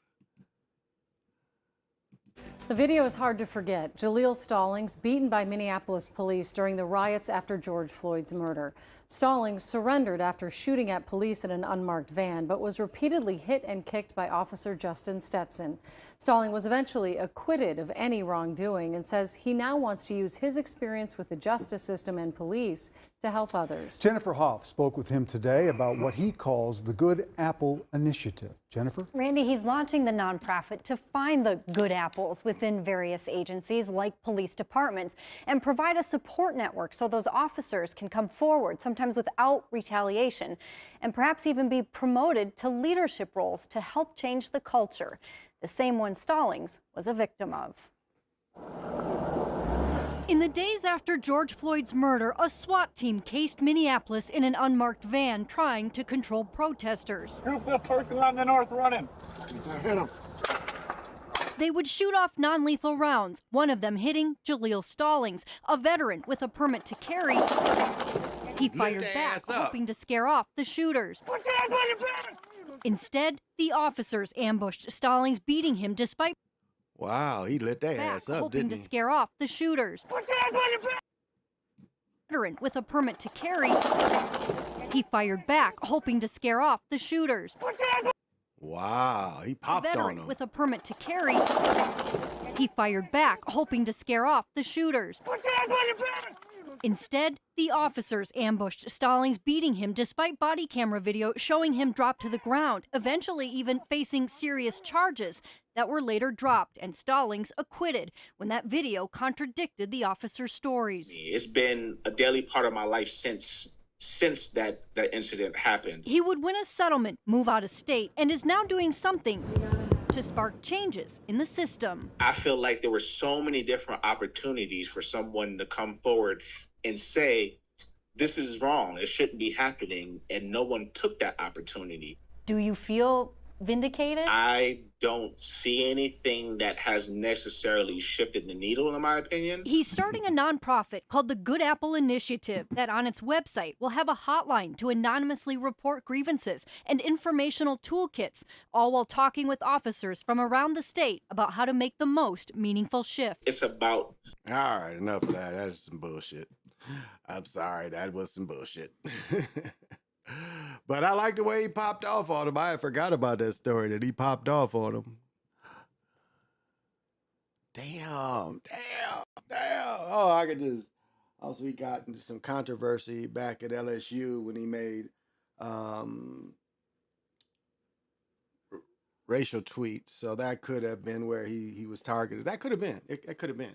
The video is hard to forget. Jaleel Stallings beaten by Minneapolis police during the riots after George Floyd's murder. Stallings surrendered after shooting at police in an unmarked van, but was repeatedly hit and kicked by Officer Justin Stetson. Stallings was eventually acquitted of any wrongdoing and says he now wants to use his experience with the justice system and police to help others. Jennifer Hoff spoke with him today about what he calls the Good Apple Initiative. Jennifer? Randy, he's launching the nonprofit to find the good apples within various agencies like police departments and provide a support network so those officers can come forward, sometimes without retaliation, and perhaps even be promoted to leadership roles to help change the culture, the same one Stallings was a victim of. In the days after George Floyd's murder, a SWAT team cased Minneapolis in an unmarked van trying to control protesters. Group the parking lot in the north running. Hit him. They would shoot off non-lethal rounds, one of them hitting Jaleel Stallings, a veteran with a permit to carry. He fired back, hoping to scare off the shooters. Instead, the officers ambushed Stallings, beating him despite Wow, he lit that ass up, hoping didn't to he? scare off the shooters. Veteran with a permit to carry. He fired back, hoping to scare off the shooters. Wow, he popped on Veteran him. with a permit to carry. He fired back, hoping to scare off the shooters. Instead, the officers ambushed Stallings, beating him despite body camera video showing him drop to the ground, eventually even facing serious charges that were later dropped, and Stallings acquitted when that video contradicted the officers' stories. It's been a daily part of my life since that incident happened. He would win a settlement, move out of state, and is now doing something to spark changes in the system. I feel like there were so many different opportunities for someone to come forward and say, this is wrong, it shouldn't be happening, and no one took that opportunity. Do you feel vindicated? I don't see anything that has necessarily shifted the needle, in my opinion. He's starting a nonprofit called the Good Apple Initiative that on its website will have a hotline to anonymously report grievances and informational toolkits, all while talking with officers from around the state about how to make the most meaningful shift. It's about... All right, enough of that. That is some bullshit. I'm sorry, that was some bullshit. But I like the way he popped off on him. I forgot about that story that he popped off on him. Damn. Oh, I could just... Also, he got into some controversy back at LSU when he made racial tweets. So that could have been where he was targeted. That could have been. It could have been.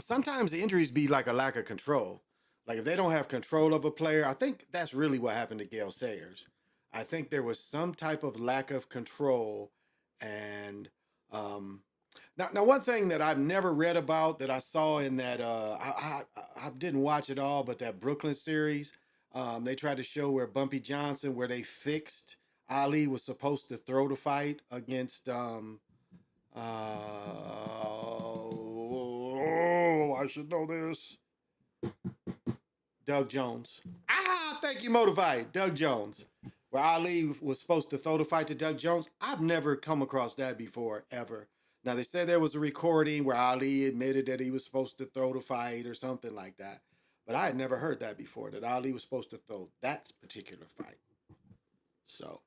Sometimes the injuries be like a lack of control. Like if they don't have control of a player, I think that's really what happened to Gale Sayers. I think there was some type of lack of control. And now one thing that I've never read about that I saw in that I didn't watch it all, but that Brooklyn series, They tried to show where Bumpy Johnson, where they fixed Ali was supposed to throw the fight against I should know this. Doug Jones. Thank you, Motivate. Doug Jones. Where Ali was supposed to throw the fight to Doug Jones. I've never come across that before, ever. Now, they said there was a recording where Ali admitted that he was supposed to throw the fight or something like that. But I had never heard that before, that Ali was supposed to throw that particular fight. So,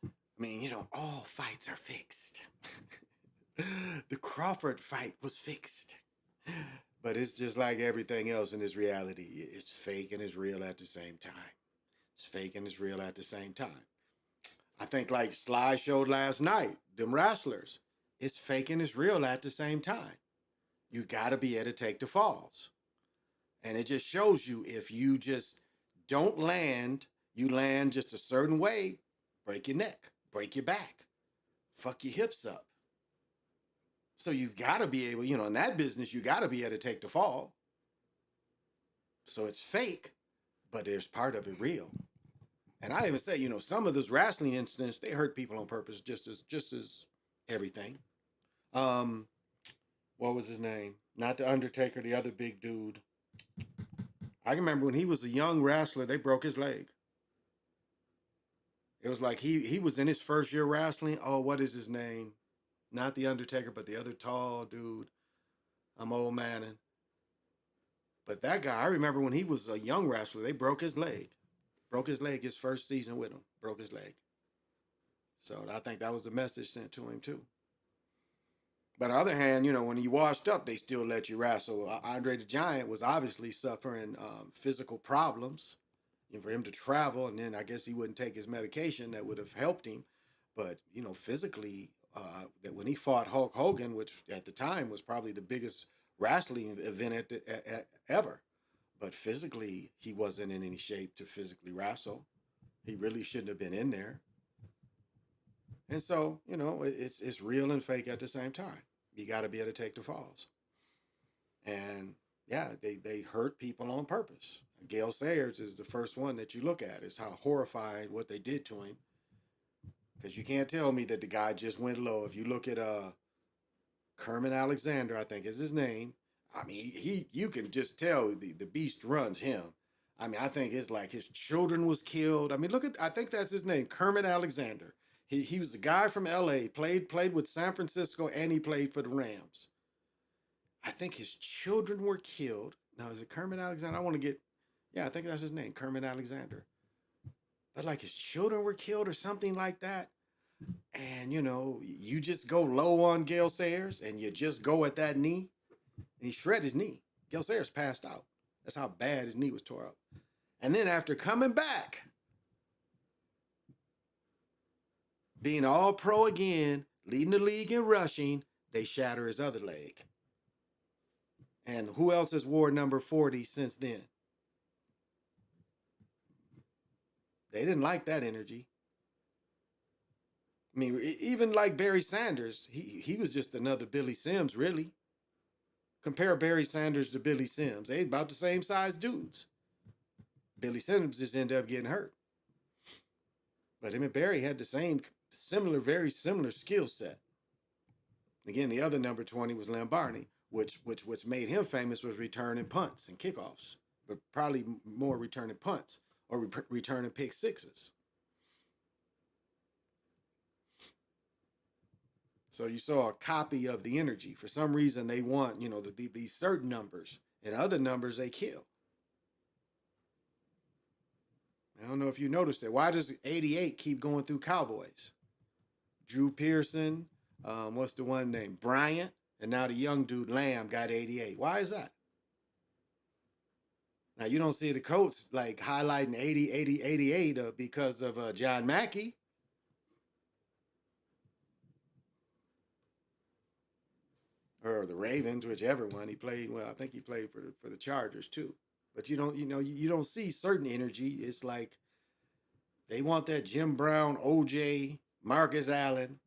I mean, all fights are fixed. The Crawford fight was fixed. But it's just like everything else in this reality. It's fake and it's real at the same time. It's fake and it's real at the same time. I think like Sly showed last night, them wrestlers, it's fake and it's real at the same time. You got to be able to take the falls. And it just shows you if you just don't land, you land just a certain way, break your neck, break your back, fuck your hips up. So you've got to be able, in that business, you got to be able to take the fall. So it's fake, but there's part of it real. And I even say, some of those wrestling incidents, they hurt people on purpose, just as everything. What was his name? Not the Undertaker, the other big dude. I remember when he was a young wrestler, they broke his leg. It was like he was in his first year wrestling. Oh, what is his name? Not the Undertaker, but the other tall dude. I'm old manning. But that guy, I remember when he was a young wrestler, they broke his leg. Broke his leg his first season with him. Broke his leg. So I think that was the message sent to him too. But on the other hand, when he washed up, they still let you wrestle. Andre the Giant was obviously suffering physical problems. For him to travel, and then I guess he wouldn't take his medication, that would have helped him. But, physically, that when he fought Hulk Hogan, which at the time was probably the biggest wrestling event ever, but physically, he wasn't in any shape to physically wrestle. He really shouldn't have been in there. And so, it's real and fake at the same time. You got to be able to take the falls. And yeah, they hurt people on purpose. Gail Sayers is the first one that you look at, is how horrifying what they did to him. Because you can't tell me that the guy just went low. If you look at Kermit Alexander, I think is his name. I mean, you can just tell the beast runs him. I mean, I think it's like his children was killed. I mean, I think that's his name, Kermit Alexander. He was a guy from L.A., played with San Francisco, and he played for the Rams. I think his children were killed. Now, is it Kermit Alexander? I think that's his name, Kermit Alexander. But like his children were killed or something like that. And, you just go low on Gail Sayers and you just go at that knee. And he shredded his knee. Gail Sayers passed out. That's how bad his knee was tore up. And then after coming back, being all pro again, leading the league in rushing, they shatter his other leg. And who else has wore number 40 since then? They didn't like that energy. I mean, even like Barry Sanders, he was just another Billy Sims, really. Compare Barry Sanders to Billy Sims. They about the same size dudes. Billy Sims just ended up getting hurt. But him and Barry had the very similar skill set. Again, the other number 20 was Lambarni, which made him famous was returning punts and kickoffs, but probably more returning punts or returning pick sixes. So you saw a copy of the energy. For some reason, they want, these certain numbers, and other numbers they kill. I don't know if you noticed it. Why does 88 keep going through Cowboys? Drew Pearson, what's the one named Bryant, and now the young dude Lamb got 88. Why is that? Now you don't see the Colts like highlighting 80, 80, 88 because of John Mackey. Or the Ravens, whichever one he played. Well, I think he played for the Chargers too. But you don't see certain energy. It's like they want that Jim Brown, OJ, Marcus Allen.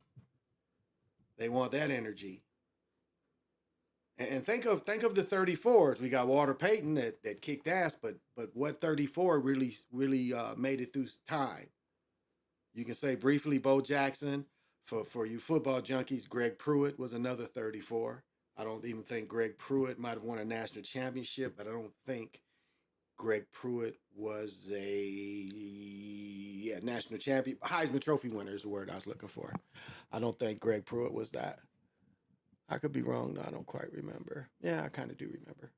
They want that energy. And think of the 34s. We got Walter Payton that kicked ass, but what 34 really made it through time? You can say briefly Bo Jackson. For you football junkies, Greg Pruitt was another 34. I don't even think Greg Pruitt might have won a national championship, but I don't think Greg Pruitt was a national champion. Heisman Trophy winner is the word I was looking for. I don't think Greg Pruitt was that. I could be wrong, though. I don't quite remember. Yeah, I kind of do remember.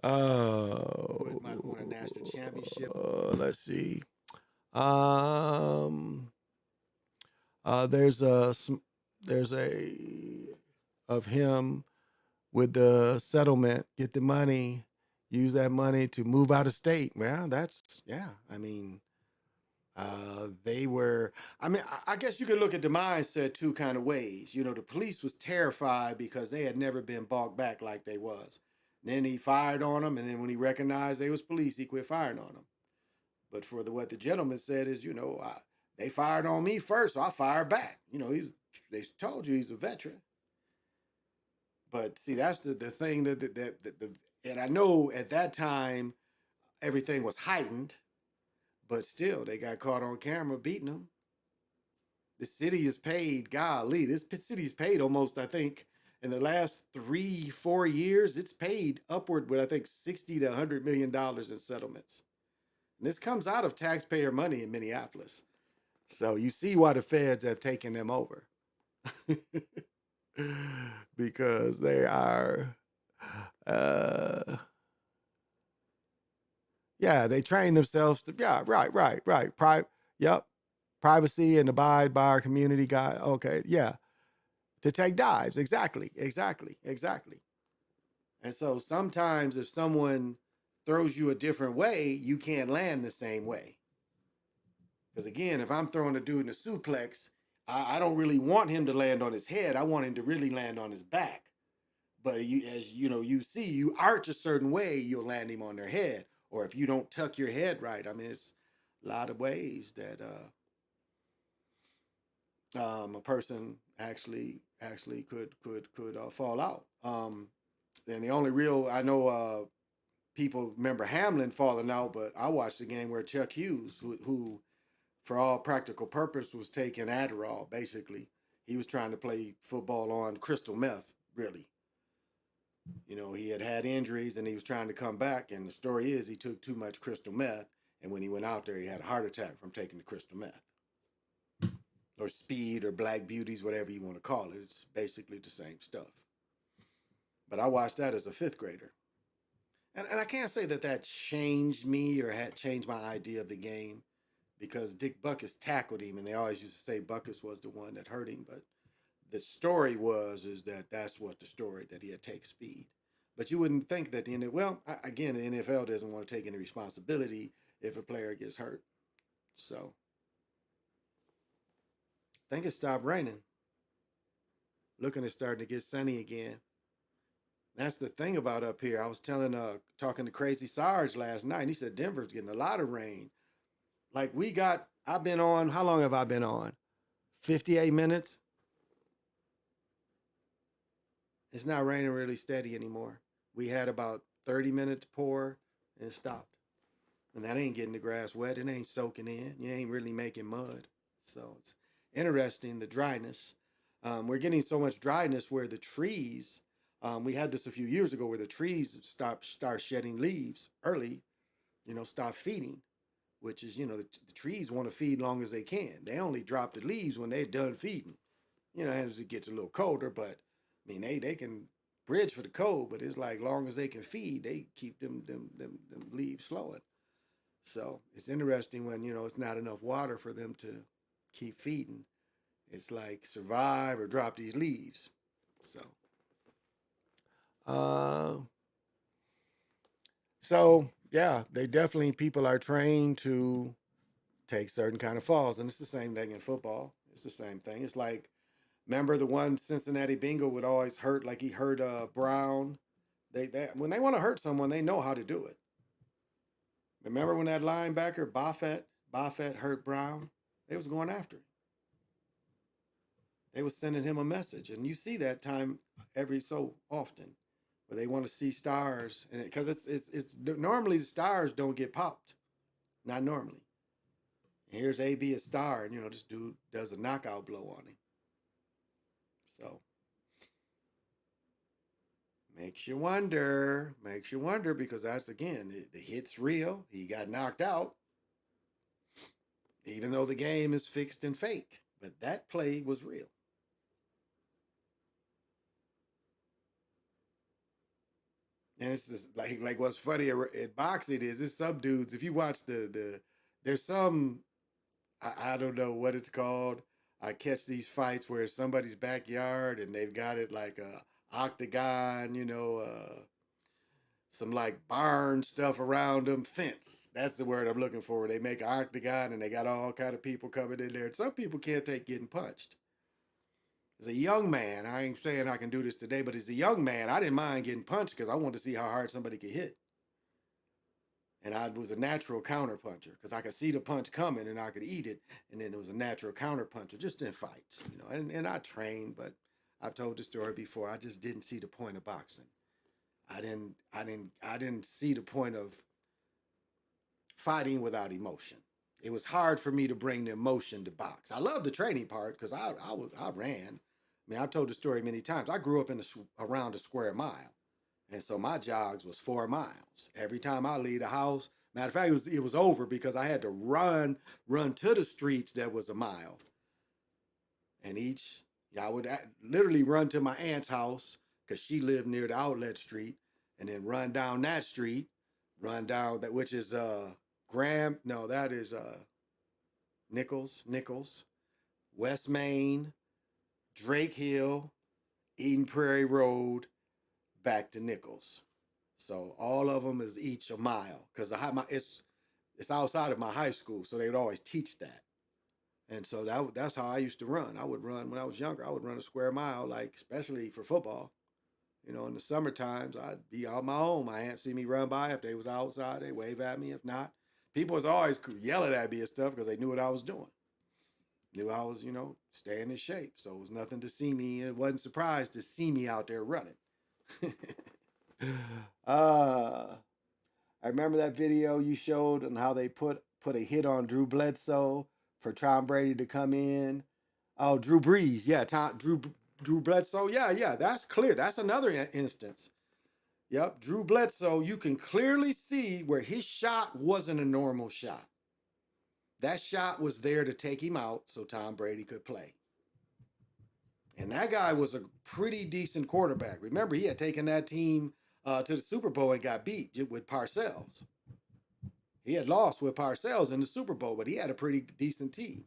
Oh, might have won a national championship. Let's see. There's a of him with the settlement, get the money, use that money to move out of state. Well, that's yeah. I mean, they were. I mean, I guess you could look at the mindset two kind of ways. You know, the police was terrified because they had never been bought back like they was. Then he fired on them, and then when he recognized they was police, he quit firing on them. But for what the gentleman said is, you know, they fired on me first, so I fired back. You know, they told you he's a veteran. But see, that's the thing and I know at that time everything was heightened, but still they got caught on camera beating them. The city is paid, golly, this city is paid almost, I think, in the last 3-4 years, it's paid upward with I think $60 to $100 million in settlements. And this comes out of taxpayer money in Minneapolis. So you see why the feds have taken them over. Because they are, they train themselves to, right. Yep. Privacy and abide by our community guide. Okay. Yeah. To take dives. Exactly. And so sometimes if someone throws you a different way, you can't land the same way. Because again, if I'm throwing a dude in a suplex, I don't really want him to land on his head. I want him to really land on his back. But you see, you arch a certain way, you'll land him on their head. Or if you don't tuck your head right, I mean, it's a lot of ways that a person actually could fall out. And the only real I know people remember Hamlin falling out, but I watched the game where Chuck Hughes, who for all practical purpose was taking Adderall. Basically, he was trying to play football on crystal meth. Really, you know, he had injuries and he was trying to come back. And the story is he took too much crystal meth, and when he went out there, he had a heart attack from taking the crystal meth. Or speed or black beauties, whatever you want to call it. It's basically the same stuff. But I watched that as a 5th grader. And I can't say that changed me or had changed my idea of the game, because Dick Butkus tackled him, and they always used to say Butkus was the one that hurt him. But the story is that's what the story, that he had take speed. But you wouldn't think that the NFL doesn't want to take any responsibility if a player gets hurt. So I think it stopped raining. Looking at starting to get sunny again. That's the thing about up here. I was talking to Crazy Sarge last night, and he said Denver's getting a lot of rain. Like I've been on, how long have I been on? 58 minutes? It's not raining really steady anymore. We had about 30 minutes pour and it stopped. And that ain't getting the grass wet. It ain't soaking in. You ain't really making mud. So it's interesting, the dryness. We're getting so much dryness where the trees, we had this a few years ago where the trees start shedding leaves early, stop feeding, which is, the trees want to feed long as they can. They only drop the leaves when they're done feeding, as it gets a little colder, but I mean, they can bridge for the cold, but it's like long as they can feed, they keep them leaves flowing. So it's interesting when, it's not enough water for them to keep feeding. It's like survive or drop these leaves. So yeah, people are trained to take certain kind of falls. And it's the same thing in football. It's the same thing. It's like, remember the one Cincinnati Bengal would always hurt, like he hurt Brown. They when they want to hurt someone, they know how to do it. Remember when that linebacker Buffett hurt Brown? They was going after him. They were sending him a message, and you see that time every so often, where they want to see stars, and because it's normally the stars don't get popped, not normally. And here's AB a star, and this dude does a knockout blow on him. So makes you wonder, because that's again the hit's real. He got knocked out, even though the game is fixed and fake, but that play was real. And it's just like what's funny at boxing is there's some dudes, if you watch there's some, I don't know what it's called. I catch these fights where it's somebody's backyard and they've got it like a octagon, some like barn stuff around them, fence. That's the word I'm looking for. They make an octagon and they got all kind of people coming in there. Some people can't take getting punched. As a young man, I ain't saying I can do this today, but as a young man, I didn't mind getting punched because I wanted to see how hard somebody could hit. And I was a natural counter puncher because I could see the punch coming and I could eat it. And then it was a natural counter puncher, just in fights, and I trained, but I've told the story before. I just didn't see the point of boxing. I didn't see the point of fighting without emotion. It was hard for me to bring the emotion to box. I love the training part because I ran. I mean, I've told the story many times. I grew up around a square mile. And so my jogs was 4 miles. Every time I leave the house, matter of fact, it was over because I had to run to the streets that was a mile. And I would literally run to my aunt's house because she lived near the outlet street, and then run down that street, run down that, which is that is Nichols, West Main, Drake Hill, Eden Prairie Road, back to Nichols. So all of them is each a mile because it's outside of my high school, so they would always teach that. And so that's how I used to run. I would run when I was younger. I would run a square mile, like especially for football. In the summer times, I'd be on my own. My aunt see me run by. If they was outside, they wave at me. If not, people was always yelling at me and stuff because they knew what I was doing. Knew I was, staying in shape. So it was nothing to see me. And it wasn't surprised to see me out there running. I remember that video you showed on how they put a hit on Drew Bledsoe for Tom Brady to come in. Oh, Drew Brees. Yeah, Drew Bledsoe. Yeah, that's clear. That's another instance. Yep, Drew Bledsoe, you can clearly see where his shot wasn't a normal shot. That shot was there to take him out so Tom Brady could play. And that guy was a pretty decent quarterback. Remember, he had taken that team to the Super Bowl and got beat with Parcells. He had lost with Parcells in the Super Bowl, but he had a pretty decent team.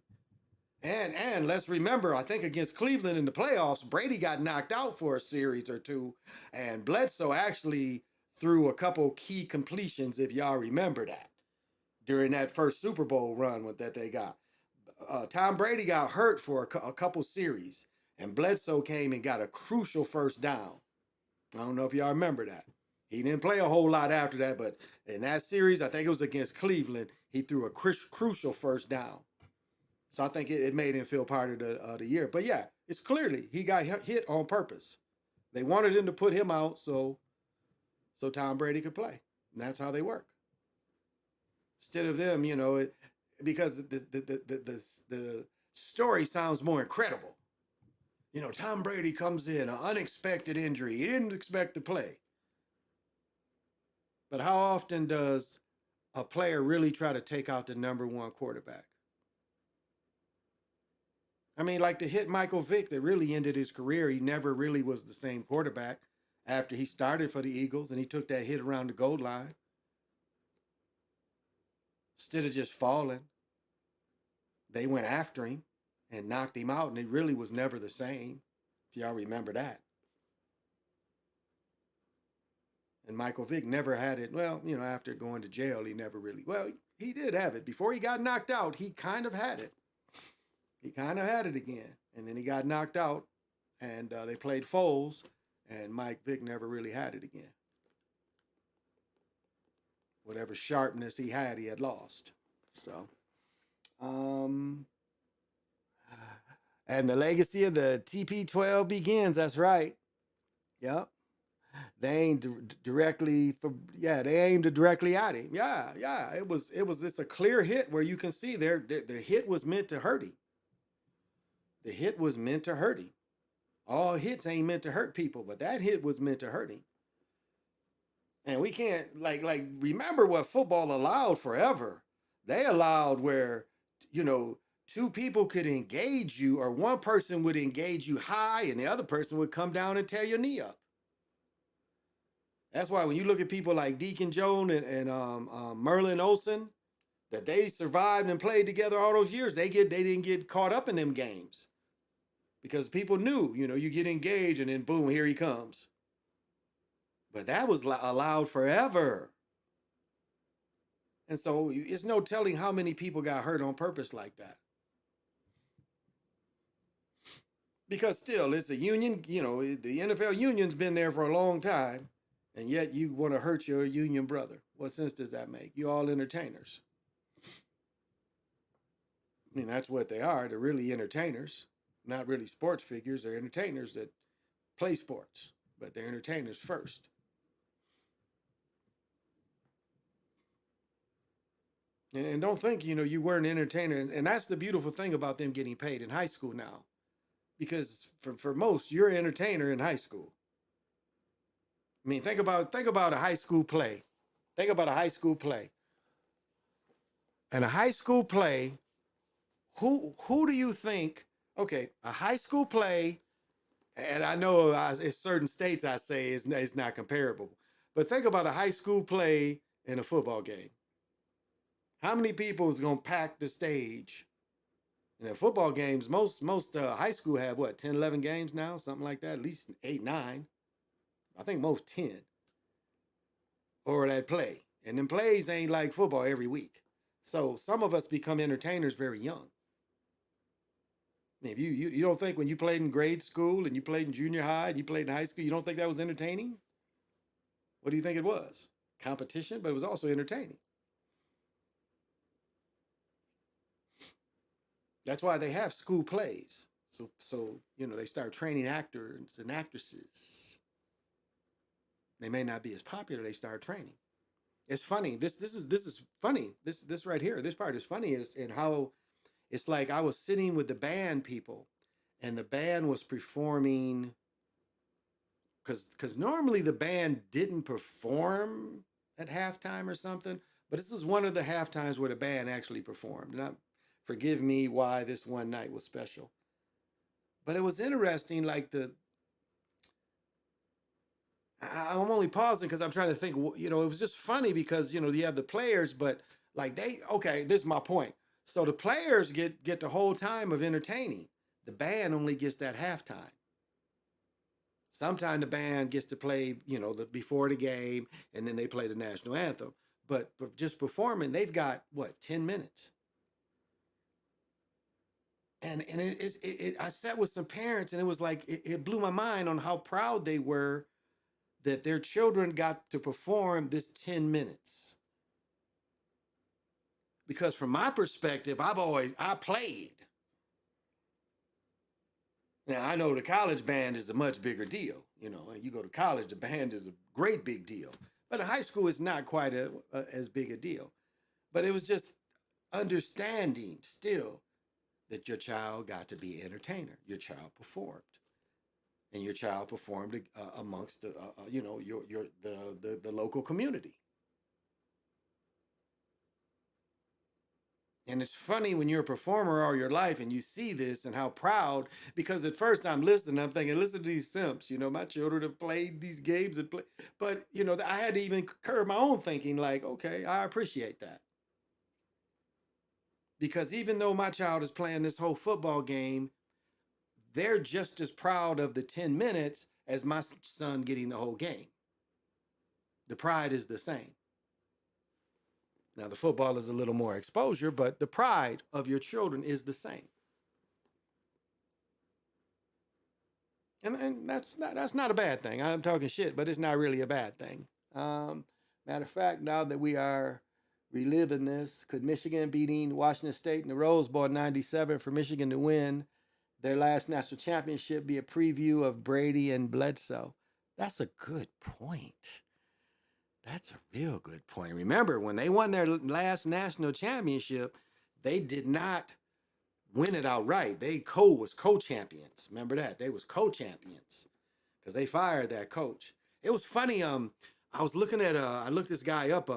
And let's remember, I think against Cleveland in the playoffs, Brady got knocked out for a series or two, and Bledsoe actually threw a couple key completions, if y'all remember that, during that first Super Bowl run that they got. Tom Brady got hurt for a couple series, and Bledsoe came and got a crucial first down. I don't know if y'all remember that. He didn't play a whole lot after that, but in that series, I think it was against Cleveland, he threw a crucial first down. So I think it made him feel part of the year. But yeah, it's clearly he got hit on purpose. They wanted him to put him out so Tom Brady could play. And that's how they work. Instead of them, because the story sounds more incredible. Tom Brady comes in, an unexpected injury. He didn't expect to play. But how often does a player really try to take out the number one quarterback? I mean, like to hit Michael Vick that really ended his career. He never really was the same quarterback after he started for the Eagles and he took that hit around the goal line. Instead of just falling, they went after him and knocked him out, and it really was never the same, if y'all remember that. And Michael Vick never had it. Well, after going to jail, he never really, he did have it. Before he got knocked out, he kind of had it. He kind of had it again. And then he got knocked out, and they played Foles, and Mike Vick never really had it again. Whatever sharpness he had lost. So, And the legacy of the TP12 begins. That's right. Yep. They aimed directly for, yeah, they aimed directly at him. Yeah, yeah. It's a clear hit where you can see the hit was meant to hurt him. The hit was meant to hurt him. All hits ain't meant to hurt people, but that hit was meant to hurt him. And we can't like remember what football allowed forever. They allowed where, you know, two people could engage you, or one person would engage you high and the other person would come down and tear your knee up. That's why when you look at people like Deacon Jones and Merlin Olsen, that they survived and played together all those years, they didn't get caught up in them games. Because people knew, you know, you get engaged and then boom, here he comes. But that was allowed forever. And so it's no telling how many people got hurt on purpose like that. Because still, it's a union, you know, the NFL union's been there for a long time, and yet you want to hurt your union brother. What sense does that make? You're all entertainers. I mean, that's what they are. They're really entertainers, not really sports figures. They're entertainers that play sports, but they're entertainers first. And don't think, you know, you weren't an entertainer. And that's the beautiful thing about them getting paid in high school now. Because for most, you're an entertainer in high school. I mean, think about a high school play. Think about a high school play. And a high school play, who do you think, okay, a high school play, and I know in certain states I say it's not comparable, but think about a high school play in a football game. How many people is going to pack the stage? And in football games, most high school have what, 10, 11 games now, something like that, at least 8, 9. I think most 10. Or that play. And then plays ain't like football every week. So some of us become entertainers very young. I mean, if you don't think when you played in grade school and you played in junior high and you played in high school, you don't think that was entertaining? What do you think it was? Competition, but it was also entertaining. That's why they have school plays. So you know, they start training actors and actresses. They may not be as popular, they start training. It's funny. This is funny. This right here, this part is funny is in how it's like I was sitting with the band people and the band was performing because normally the band didn't perform at halftime or something, but this is one of the halftimes where the band actually performed. And forgive me why this one night was special. But it was interesting, like I'm only pausing because I'm trying to think, you know, it was just funny because, you know, you have the players, but like this is my point. So the players get the whole time of entertaining. The band only gets that halftime. Sometimes the band gets to play, you know, before the game, and then they play the national anthem. But just performing, they've got, what, 10 minutes? And I sat with some parents, and it was like, it blew my mind on how proud they were that their children got to perform this 10 minutes. Because from my perspective, I played. Now, I know the college band is a much bigger deal. You know, you go to college, the band is a great big deal. But in high school, it's not quite as big a deal. But it was just understanding still that your child got to be an entertainer. Your child performed. And your child performed amongst the, you know, the local community. And it's funny when you're a performer all your life and you see this and how proud, because at first I'm listening, I'm thinking, listen to these simps, you know, my children have played these games and play, but you know, I had to even curb my own thinking like, okay, I appreciate that. Because even though my child is playing this whole football game, they're just as proud of the 10 minutes as my son getting the whole game. The pride is the same. Now, the football is a little more exposure, but the pride of your children is the same. And that's not a bad thing. I'm talking shit, but it's not really a bad thing. Matter of fact, now that we are reliving this, could Michigan beating Washington State in the Rose Bowl in '97 for Michigan to win their last national championship be a preview of Brady and Bledsoe? That's a good point. That's a real good point. Remember, when they won their last national championship, they did not win it outright. They was co-champions. Remember that? They was co-champions because they fired that coach. It was funny. I was looking at I looked this guy up.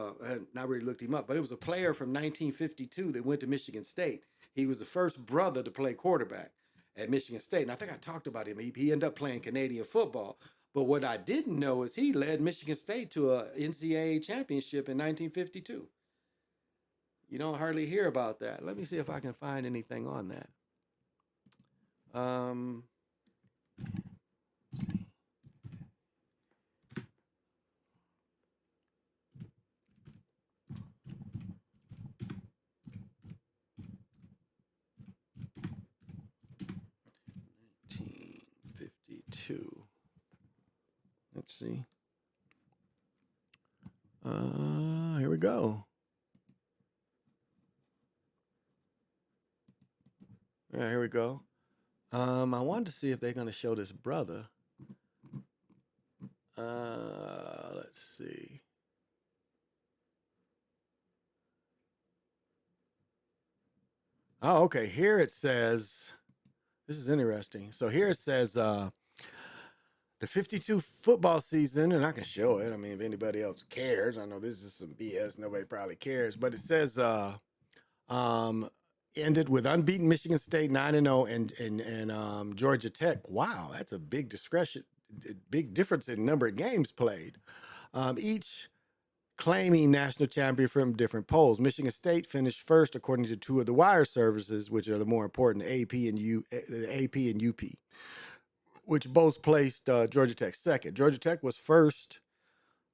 Not really looked him up, but it was a player from 1952 that went to Michigan State. He was the first brother to play quarterback at Michigan State, and I think I talked about him. He ended up playing Canadian football. But what I didn't know is he led Michigan State to a NCAA championship in 1952. You don't hardly hear about that. Let me see if I can find anything on that. 1952. Let's see. Here we go. Yeah, here we go. I wanted to see if they're going to show this brother. Let's see. Oh, okay. Here it says, this is interesting. So here it says the 52 football season, and I can show it. I mean, if anybody else cares, I know this is some BS. Nobody probably cares, but it says ended with unbeaten Michigan State 9-0 and Georgia Tech. Wow, that's a big difference in number of games played. Each claiming national champion from different polls. Michigan State finished first according to two of the wire services, which are the more important, AP and UP, which both placed Georgia Tech second. Georgia Tech was first,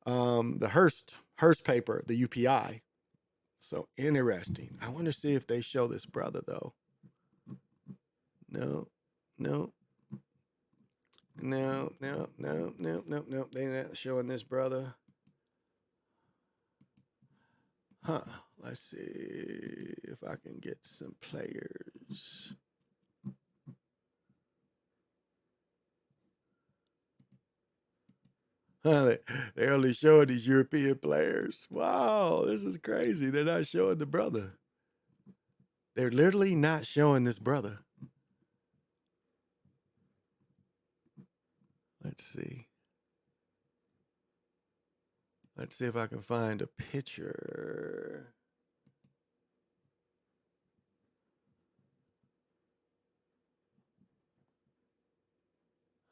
the Hearst paper, the UPI. So interesting. I want to see if they show this brother, though. No. They're not showing this brother. Huh. Let's see if I can get some players. They're only showing these European players. Wow, this is crazy. They're not showing the brother. They're literally not showing this brother. Let's see. Let's see if I can find a picture.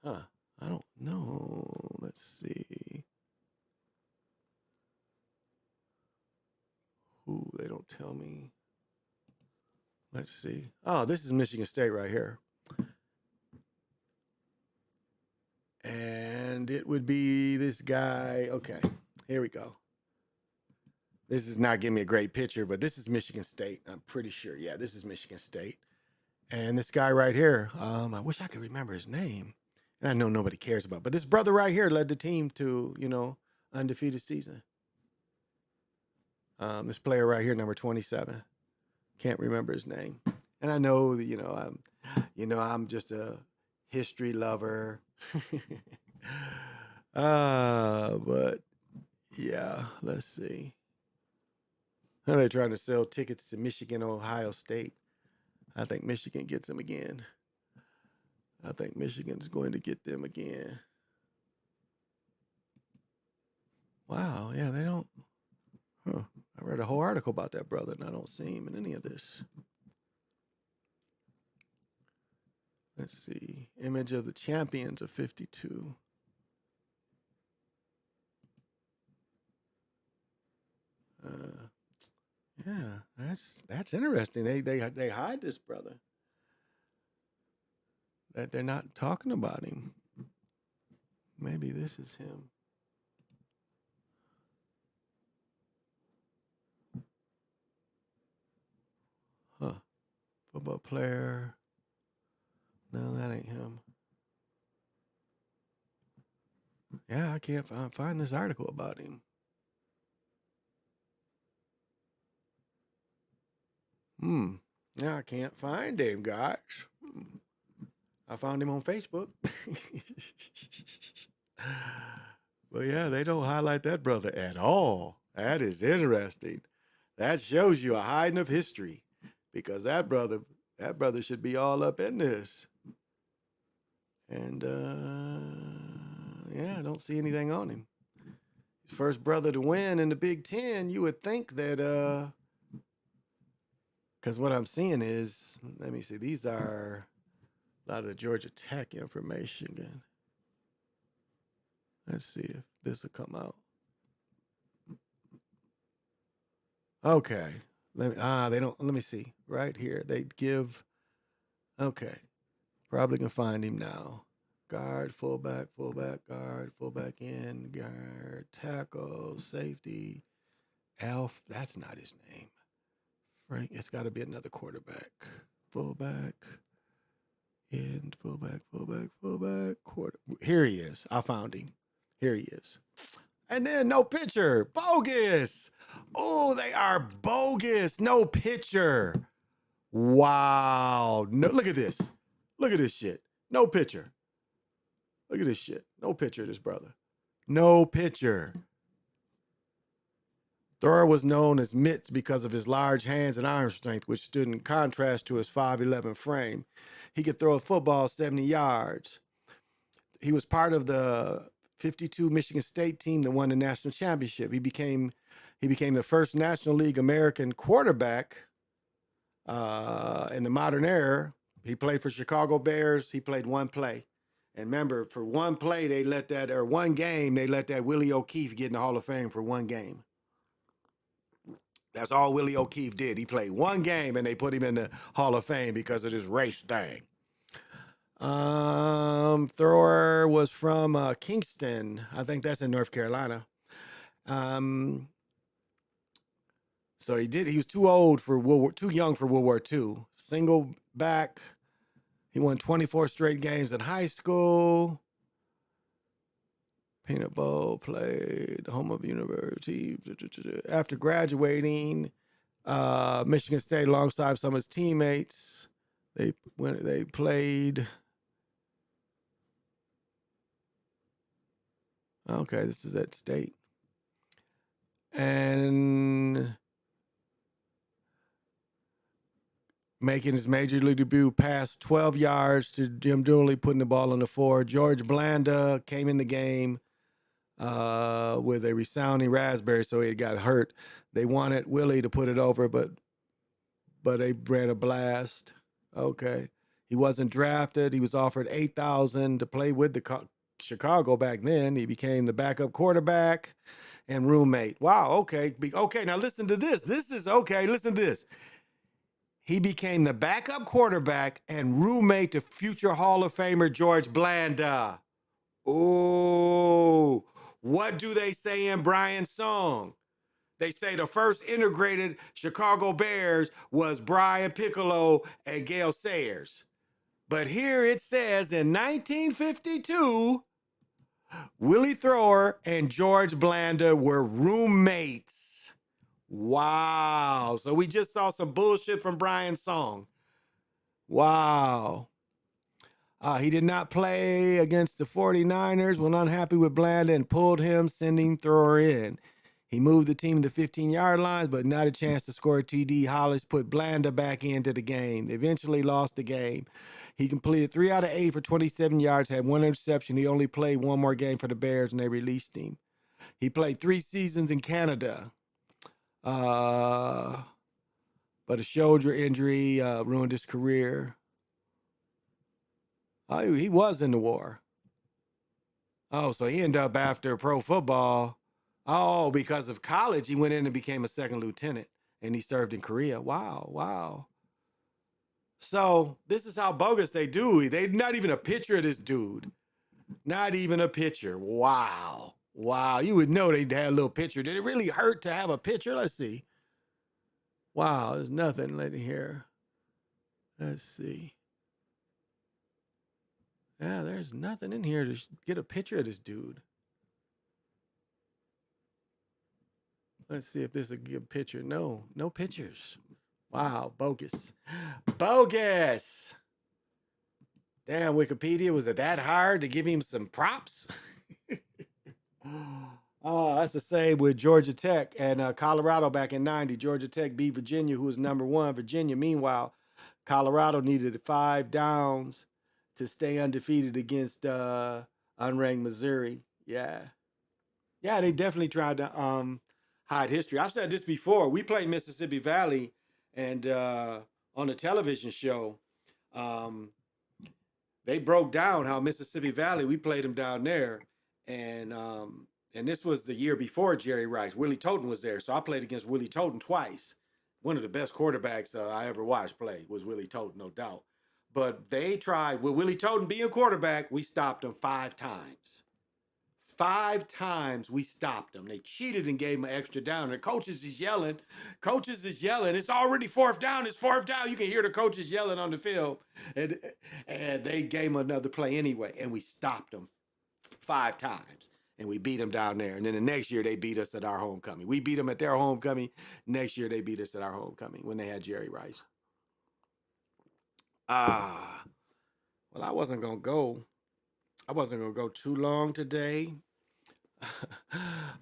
Huh. I don't know. Let's see. Ooh, they don't tell me. Let's see. Oh, this is Michigan State right here. And it would be this guy. Okay, here we go. This is not giving me a great picture, but this is Michigan State. I'm pretty sure. Yeah, this is Michigan State. And this guy right here, I wish I could remember his name. And I know nobody cares about, but this brother right here led the team to, undefeated season. This player right here, number 27. Can't remember his name. And I know that, I'm just a history lover. But yeah, let's see. They're trying to sell tickets to Michigan, Ohio State. I think Michigan gets them again. I think Michigan's going to get them again. Wow, yeah, they don't. Huh. I read a whole article about that brother, and I don't see him in any of this. Let's see. Image of the champions of 52. Yeah, that's interesting. They hide this brother. That they're not talking about him. Maybe this is him. Huh. Football player. No, that ain't him. Yeah, I can't find this article about him. Yeah, I can't find him, guys. I found him on Facebook. But yeah, they don't highlight that brother at all. That is interesting. That shows you a hiding of history, because that brother should be all up in this. And yeah, I don't see anything on him. His first brother to win in the Big Ten. You would think that because what I'm seeing is, let me see, these are a lot of the Georgia Tech information again. Let's see if this will come out. Okay. They don't, let me see. Right here. They give, okay. Probably can find him now. Guard, fullback, guard, fullback in, guard, tackle, safety. Alf, that's not his name. Frank, it's got to be another quarterback. Fullback, end, fullback, quarter. Here he is. I found him. Here he is. And then no pitcher. Bogus. Oh, they are bogus. No pitcher. Wow. No, look at this. Look at this shit. No pitcher. Look at this shit. No pitcher, this brother. No pitcher. Thor was known as Mitts because of his large hands and arm strength, which stood in contrast to his 5'11" frame. He could throw a football 70 yards. He was part of the 52 Michigan State team that won the national championship. He became the first National League American quarterback in the modern era. He played for Chicago Bears. He played one play. And remember, for one play, one game, they let that Willie O'Keefe get in the Hall of Fame for one game. That's all Willie O'Keefe did. He played one game, and they put him in the Hall of Fame because of this race thing. Thrower was from Kingston. I think that's in North Carolina. So he was too young for World War II. Single back. He won 24 straight games in high school. Peanut Bowl, played home of university. After graduating, Michigan State alongside some of his teammates. They played. Okay, this is at State. And making his major league debut, passed 12 yards to Jim Dooley, putting the ball on the floor. George Blanda came in the game with a resounding raspberry, so he got hurt. They wanted Willie to put it over, but they ran a blast. Okay. He wasn't drafted. He was offered $8,000 to play with the Chicago back then. He became the backup quarterback and roommate. Wow, okay. Okay, now listen to this. Listen to this. He became the backup quarterback and roommate to future Hall of Famer George Blanda. Oh, what do they say in Brian's song? They say the first integrated Chicago Bears was Brian Piccolo and Gale Sayers. But here it says in 1952, Willie Thrower and George Blanda were roommates. Wow. So we just saw some bullshit from Brian's song. Wow. He did not play against the 49ers, was unhappy with Blanda and pulled him, sending Thrower in. He moved the team to 15-yard lines, but not a chance to score a TD. Hollis put Blanda back into the game. They eventually lost the game. He completed 3 out of 8 for 27 yards, had 1 interception. He only played 1 more game for the Bears, and they released him. He played 3 seasons in Canada. But a shoulder injury ruined his career. He was in the war. Oh, so he ended up after pro football. Oh, because of college, he went in and became a second lieutenant, and he served in Korea. Wow. So this is how bogus they do. They're not even a picture of this dude. Not even a picture. Wow. You would know they'd had a little picture. Did it really hurt to have a picture? Let's see. Wow, there's nothing in here. Let's see. Yeah, there's nothing in here to get a picture of this dude. Let's see if this is a good picture. No pictures. Wow, bogus. Damn, Wikipedia, was it that hard to give him some props? Oh, that's the same with Georgia Tech and Colorado back in 90. Georgia Tech beat Virginia, who was number one. Virginia, meanwhile, Colorado needed 5 downs to stay undefeated against unranked Missouri. Yeah. Yeah, they definitely tried to hide history. I've said this before. We played Mississippi Valley and on a television show, they broke down how Mississippi Valley, we played them down there. And this was the year before Jerry Rice. Willie Toten was there. So I played against Willie Toten twice. One of the best quarterbacks I ever watched play was Willie Toten, no doubt. But they tried, with Willie Toten being quarterback, we stopped them 5 times. 5 times we stopped them. They cheated and gave them an extra down. The coaches is yelling. Coaches is yelling. It's already 4th down. It's 4th down. You can hear the coaches yelling on the field. And they gave them another play anyway. And we stopped them 5 times. And we beat them down there. And then the next year, they beat us at our homecoming. We beat them at their homecoming. Next year, they beat us at our homecoming when they had Jerry Rice. Well, I wasn't going to go. I wasn't going to go too long today.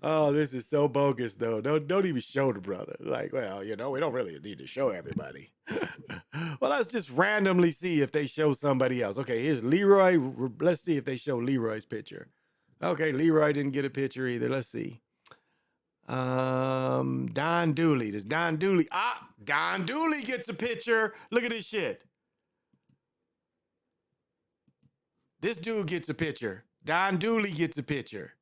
Oh, this is so bogus, though. Don't even show the brother. Like, well, we don't really need to show everybody. Well, let's just randomly see if they show somebody else. Okay, here's Leroy. Let's see if they show Leroy's picture. Okay, Leroy didn't get a picture either. Let's see. Don Dooley. Does Don Dooley? Don Dooley gets a picture. Look at this shit. This dude gets a picture. Don Dooley gets a picture.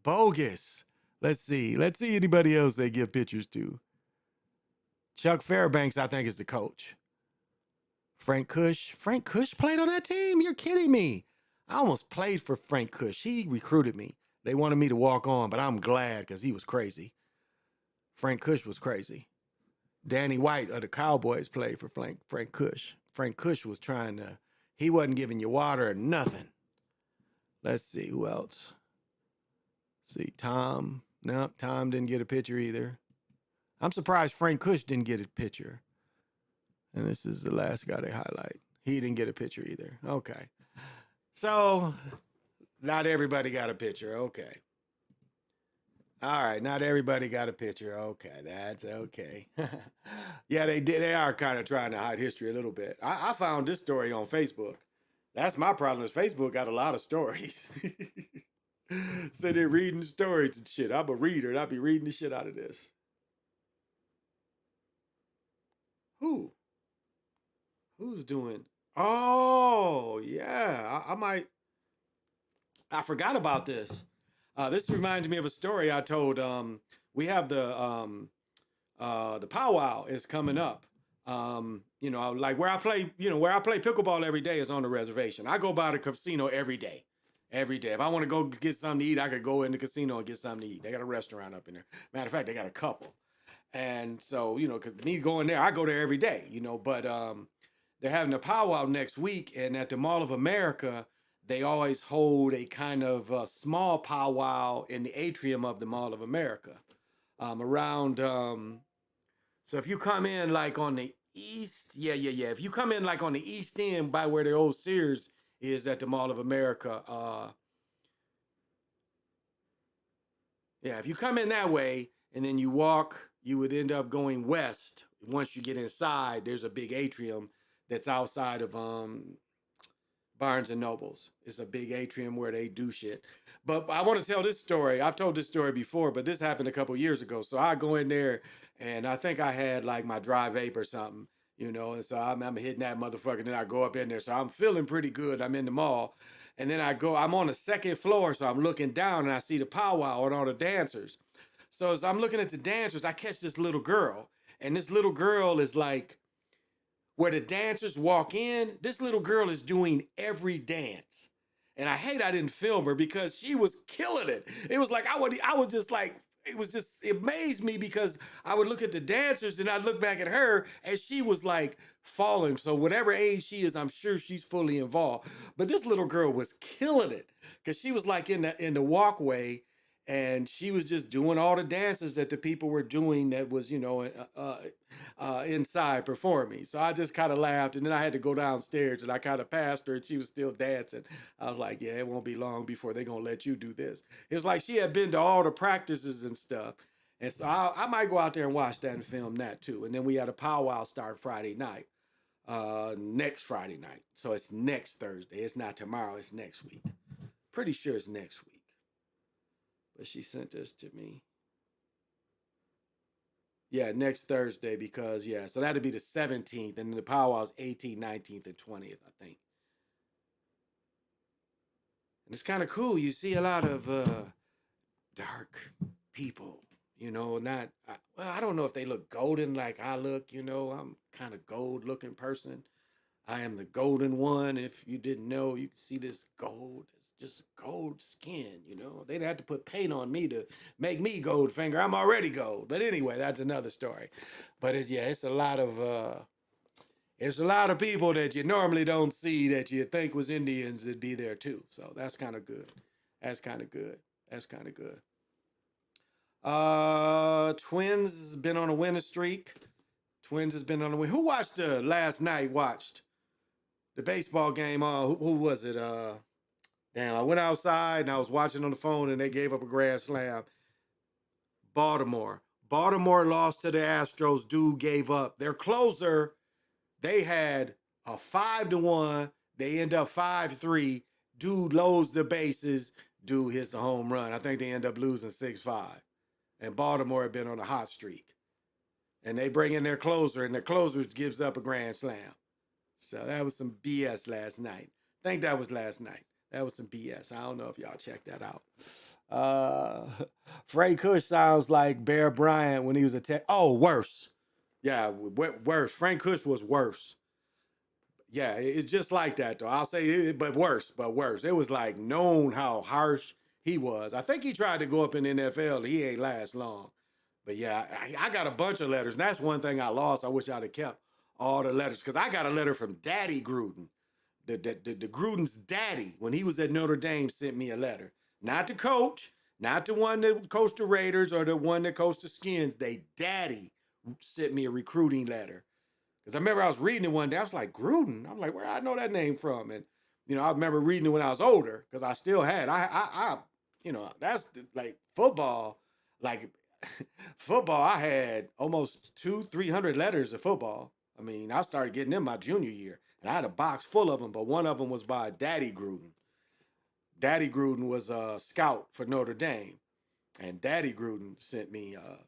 Bogus. Let's see. Let's see anybody else they give pictures to. Chuck Fairbanks, I think, is the coach. Frank Cush. Frank Cush played on that team? You're kidding me. I almost played for Frank Cush. He recruited me. They wanted me to walk on, but I'm glad because he was crazy. Frank Cush was crazy. Danny White of the Cowboys played for Frank Cush. Frank Cush was trying to, he wasn't giving you water or nothing. Let's see, who else? See, Tom. No, Tom didn't get a picture either. I'm surprised Frank Cush didn't get a picture. And this is the last guy they highlight. He didn't get a picture either. Okay. So, not everybody got a picture. Okay. All right, not everybody got a picture. Okay, that's okay. Yeah, they did. They are kind of trying to hide history a little bit. I found this story on Facebook. That's my problem is Facebook got a lot of stories. So they're reading stories and shit. I'm a reader, and I'll be reading the shit out of this. Who's doing? Oh, yeah. I forgot about this. This reminds me of a story I told. We have the powwow is coming up. Like where I play pickleball every day is on the reservation. I go by the casino every day. Every day. If I want to go get something to eat, I could go in the casino and get something to eat. They got a restaurant up in there. Matter of fact, they got a couple. And so, because me going there, I go there every day, but they're having a powwow next week. And at the Mall of America, they always hold a kind of small powwow in the atrium of the Mall of America. So if you come in like on the east, if you come in like on the east end by where the old Sears is at the Mall of America, if you come in that way and then you walk, you would end up going west. Once you get inside, there's a big atrium that's outside of Barnes and Nobles. It's a big atrium where they do shit. But I want to tell this story. I've told this story before, but this happened a couple years ago. So I go in there and I think I had like my dry vape or something, and so I'm hitting that motherfucker. And then I go up in there. So I'm feeling pretty good. I'm in the mall. And then I'm on the 2nd floor. So I'm looking down and I see the powwow and all the dancers. So as I'm looking at the dancers, I catch this little girl. And this little girl is like, where the dancers walk in, this little girl is doing every dance. And I hate I didn't film her because she was killing it. It was like, it amazed me because I would look at the dancers and I'd look back at her and she was like falling. So whatever age she is, I'm sure she's fully involved. But this little girl was killing it because she was like in the walkway and she was just doing all the dances that the people were doing that was, inside performing. So I just kind of laughed, and then I had to go downstairs, and I kind of passed her, and she was still dancing. I was like, yeah, it won't be long before they're going to let you do this. It was like she had been to all the practices and stuff. And so I might go out there and watch that and film that too. And then we had a powwow start Friday night, next Friday night. So it's next Thursday. It's not tomorrow, it's next week. Pretty sure it's next week. But she sent this to me. Yeah, next Thursday because, so that'd be the 17th. And then the powwow's 18th, 19th, and 20th, I think. And it's kind of cool. You see a lot of dark people, I don't know if they look golden like I look, I'm kind of gold looking person. I am the golden one. If you didn't know, you can see this gold. Just gold skin, They'd have to put paint on me to make me Goldfinger. I'm already gold. But anyway, that's another story. But it's a lot of people that you normally don't see that you think was Indians that'd be there too. So that's kind of good. That's kind of good. Twins has been on a winning streak. Who watched last night? Watched the baseball game? Who was it? Damn, I went outside and I was watching on the phone and they gave up a grand slam. Baltimore lost to the Astros. Dude gave up. Their closer, they had a 5-1. They end up 5-3. Dude loads the bases. Dude hits a home run. I think they end up losing 6-5. And Baltimore had been on a hot streak. And they bring in their closer, and their closer gives up a grand slam. So that was some BS last night. I think that was last night. That was some BS. I don't know if y'all checked that out. Frank Kush sounds like Bear Bryant when he was worse. Yeah, worse. Frank Kush was worse. Yeah, it's just like that, though. I'll say it, but worse. It was like known how harsh he was. I think he tried to go up in the NFL. He ain't last long. But yeah, I got a bunch of letters. And that's one thing I lost. I wish I'd have kept all the letters. Because I got a letter from Daddy Gruden. The Gruden's daddy, when he was at Notre Dame, sent me a letter. Not the coach, not the one that coached the Raiders or the one that coached the Skins. Daddy sent me a recruiting letter. Because I remember I was reading it one day. I was like, Gruden? I'm like, where I know that name from? And, I remember reading it when I was older because I still had, that's like football. Like football, I had almost 200-300 letters of football. I mean, I started getting them my junior year. And I had a box full of them, but one of them was by Daddy Gruden. Daddy Gruden was a scout for Notre Dame. And Daddy Gruden sent me a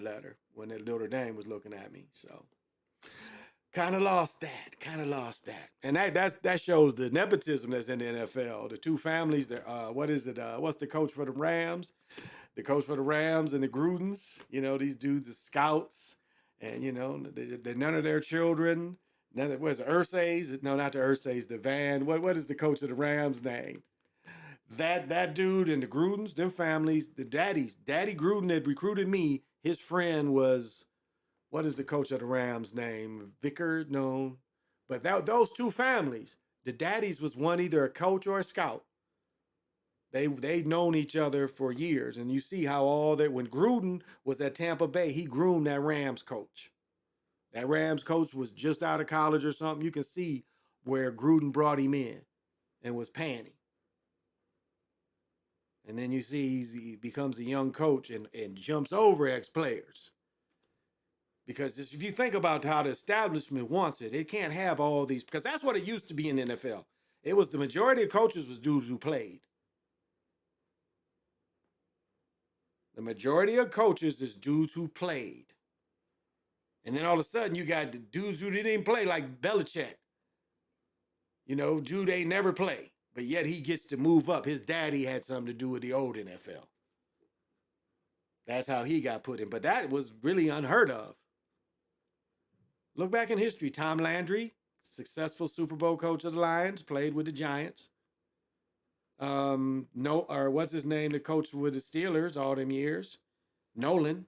letter when Notre Dame was looking at me. So kind of lost that. And that shows the nepotism that's in the NFL. The two families, what's the coach for the Rams? The coach for the Rams and the Grudens, these dudes are scouts. And, they're none of their children. Was it Ursays? No, not the Ursays, the Van. What is the coach of the Rams' name? That dude and the Grudens, them families, the daddies. Daddy Gruden had recruited me. His friend was, what is the coach of the Rams' name? Vicker? No. But those two families, the daddies was one either a coach or a scout. They'd known each other for years. And you see how when Gruden was at Tampa Bay, he groomed that Rams coach. That Rams coach was just out of college or something. You can see where Gruden brought him in and was paying him. And then you see he becomes a young coach and jumps over ex-players. Because if you think about how the establishment wants it, it can't have all these, because that's what it used to be in the NFL. It was the majority of coaches was dudes who played. The majority of coaches is dudes who played. And then all of a sudden, you got the dudes who didn't even play, like Belichick. Dude ain't never played, but yet he gets to move up. His daddy had something to do with the old NFL. That's how he got put in. But that was really unheard of. Look back in history. Tom Landry, successful Super Bowl coach of the Lions, played with the Giants. What's his name? The coach with the Steelers all them years. Nolan.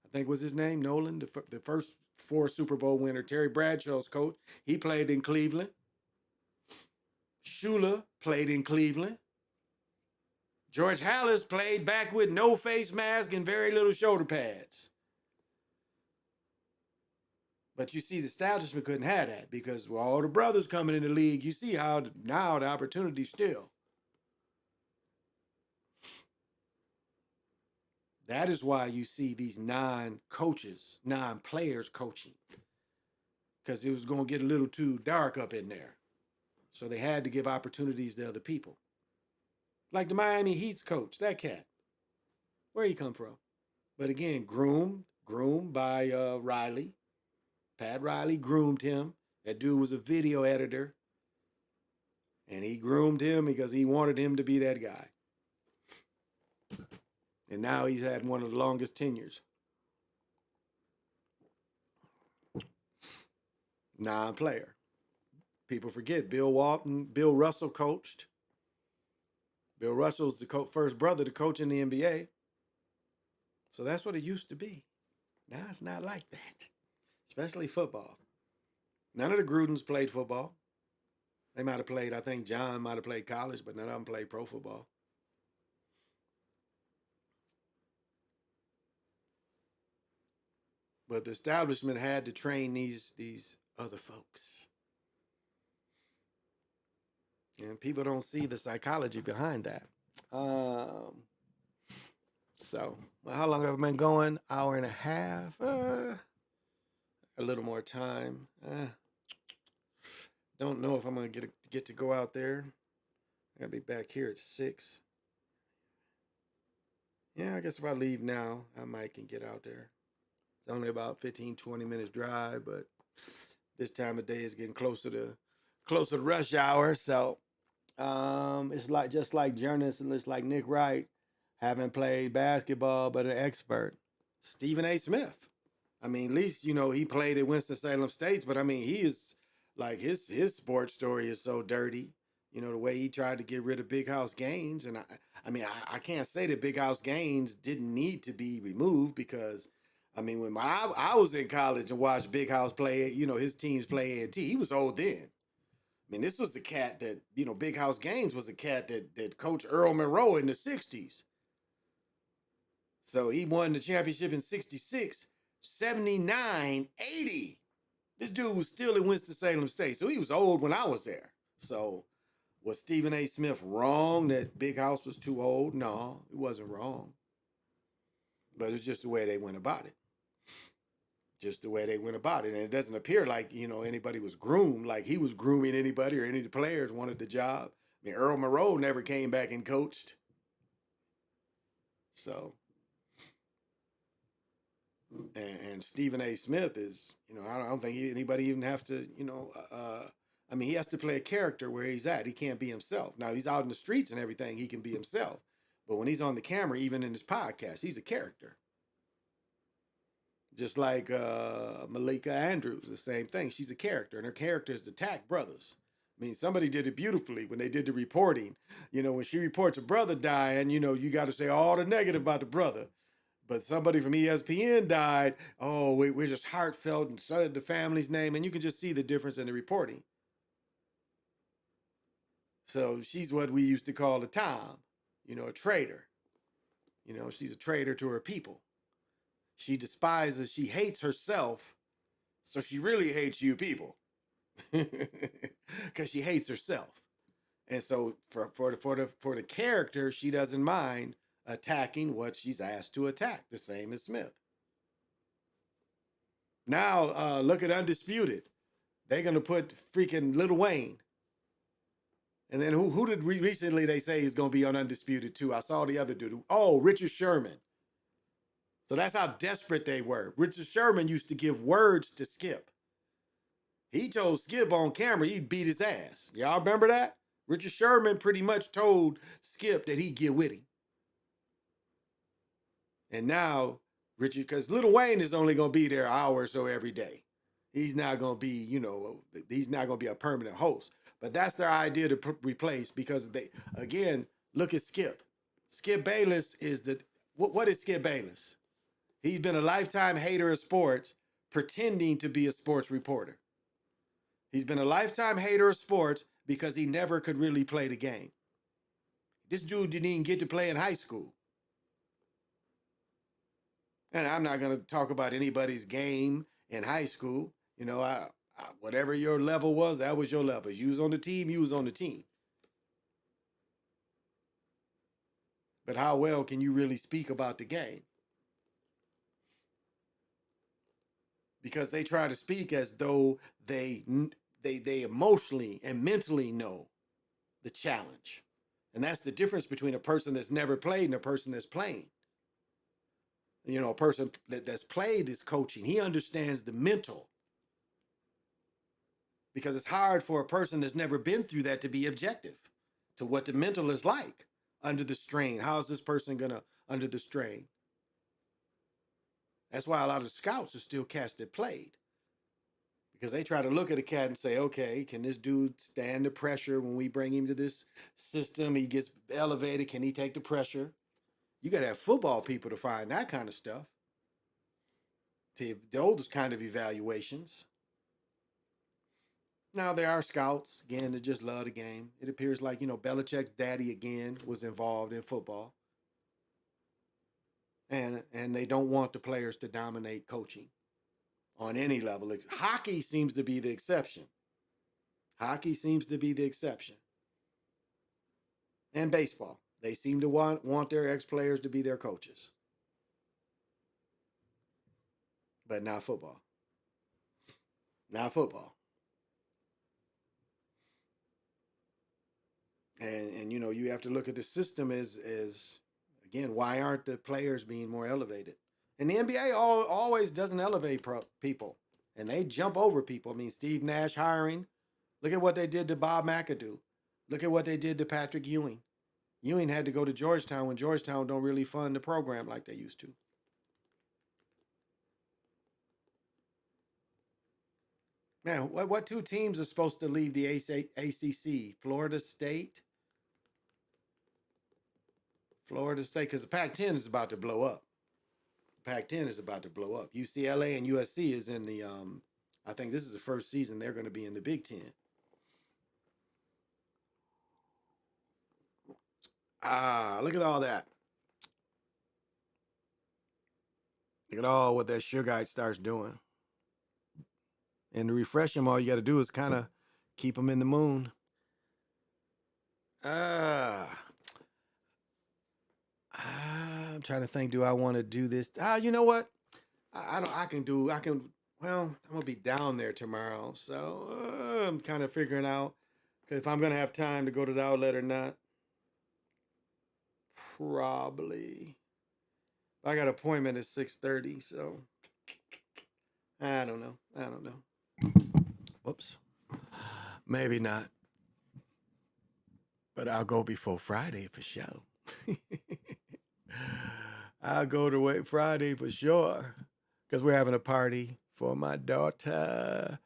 I think was his name, Nolan, the first 4 Super Bowl winner. Terry Bradshaw's coach. He played in Cleveland. Shula played in Cleveland. George Halas played back with no face mask and very little shoulder pads. But you see, the establishment couldn't have that because with all the brothers coming in the league, you see how now the opportunity still. That is why you see these non-coaches, non-players coaching. Because it was going to get a little too dark up in there. So they had to give opportunities to other people. Like the Miami Heat's coach, that cat. Where he come from? But again, groomed by Riley. Pat Riley groomed him. That dude was a video editor. And he groomed him because he wanted him to be that guy. And now he's had one of the longest tenures. Non-player. People forget Bill Russell coached. Bill Russell's the first brother to coach in the NBA. So that's what it used to be. Now it's not like that, especially football. None of the Grudens played football. They might have played, I think John might have played college, but none of them played pro football. But the establishment had to train these other folks. And people don't see the psychology behind that. So, well, how long have I been going? Hour and a half. A little more time. Don't know if I'm going to get to go out there. I got to be back here at 6. Yeah, I guess if I leave now, I might can get out there. It's only about 15, 20 minutes drive, but this time of day is getting closer to rush hour. So it's like just like journalists like Nick Wright, haven't played basketball but an expert. Stephen A. Smith. I mean, at least he played at Winston-Salem State, but I mean he is like his sports story is so dirty. The way he tried to get rid of Big House Gaines, and I can't say that Big House Gaines didn't need to be removed because. I mean, when I was in college and watched Big House play, his teams play A&T, he was old then. I mean, this was the cat that, Big House Gaines was the cat that coached Earl Monroe in the 60s. So he won the championship in 66, 79, 80. This dude was still at Winston-Salem State, so he was old when I was there. So was Stephen A. Smith wrong that Big House was too old? No, it wasn't wrong. But it's just the way they went about it. Just the way they went about it. And it doesn't appear like, anybody was groomed, like he was grooming anybody or any of the players wanted the job. I mean, Earl Monroe never came back and coached. So, and Stephen A. Smith is, I don't think anybody even have to, he has to play a character where he's at. He can't be himself. Now, he's out in the streets and everything, he can be himself. But when he's on the camera, even in his podcast, he's a character. Just like Malika Andrews, the same thing. She's a character, and her character is the Tack Brothers. I mean, somebody did it beautifully when they did the reporting. When she reports a brother dying, you got to say all the negative about the brother. But somebody from ESPN died. Oh, we're just heartfelt and said the family's name, and you can just see the difference in the reporting. So she's what we used to call a Tom, a traitor. She's a traitor to her people. She despises, she hates herself, so she really hates you people. Because she hates herself. And so for the character, she doesn't mind attacking what she's asked to attack, the same as Smith. Now, look at Undisputed. They're going to put freaking Lil Wayne. And then who did recently they say is going to be on Undisputed too? I saw the other dude. Oh, Richard Sherman. So that's how desperate they were. Richard Sherman used to give words to Skip. He told Skip on camera he'd beat his ass. Y'all remember that? Richard Sherman pretty much told Skip that he'd get with him. And now, because Lil Wayne is only going to be there an hour or so every day. He's not going to be, he's not going to be a permanent host. But that's their idea to replace because again, look at Skip. Skip Bayless is what is Skip Bayless? He's been a lifetime hater of sports, pretending to be a sports reporter. He's been a lifetime hater of sports because he never could really play the game. This dude didn't even get to play in high school. And I'm not going to talk about anybody's game in high school. You know, whatever your level was, that was your level. You was on the team, you was on the team. But how well can you really speak about the game? Because they try to speak as though they emotionally and mentally know the challenge. And that's the difference between a person that's never played and a person that's playing. You know, a person that's played is coaching. He understands the mental. Because it's hard for a person that's never been through that to be objective to what the mental is like under the strain. How is this person gonna under the strain? That's why a lot of scouts are still cats that played. Because they try to look at a cat and say, okay, can this dude stand the pressure when we bring him to this system? He gets elevated. Can he take the pressure? You got to have football people to find that kind of stuff. To those kind of evaluations. Now, there are scouts, again, that just love the game. It appears like, you know, Belichick's daddy, again, was involved in football. And they don't want the players to dominate coaching on any level. Hockey seems to be the exception. Hockey seems to be the exception. And baseball. They seem to want their ex-players to be their coaches. But not football. Not football. And you know, you have to look at the system as again, why aren't the players being more elevated? And the NBA always doesn't elevate people. And they jump over people. I mean, Steve Nash hiring. Look at what they did to Bob McAdoo. Look at what they did to Patrick Ewing. Ewing had to go to Georgetown when Georgetown don't really fund the program like they used to. Man, what two teams are supposed to leave the ACC? Florida State? Florida State, because the Pac-10 is about to blow up. Pac-10 is about to blow up. UCLA and USC is in the, I think this is the first season they're going to be in the Big Ten. Look at all that. Look at all what that Sugarite starts doing. And to refresh them, all you got to do is kind of keep them in the moon. I'm trying to think, do I want to do this? You know what? Well, I'm going to be down there tomorrow. So I'm kind of figuring out if I'm going to have time to go to the outlet or not. Probably. I got an appointment at 6:30, so I don't know. Whoops. Maybe not. But I'll go before Friday for sure. I'll go to Friday for sure. Because we're having a party for my daughter.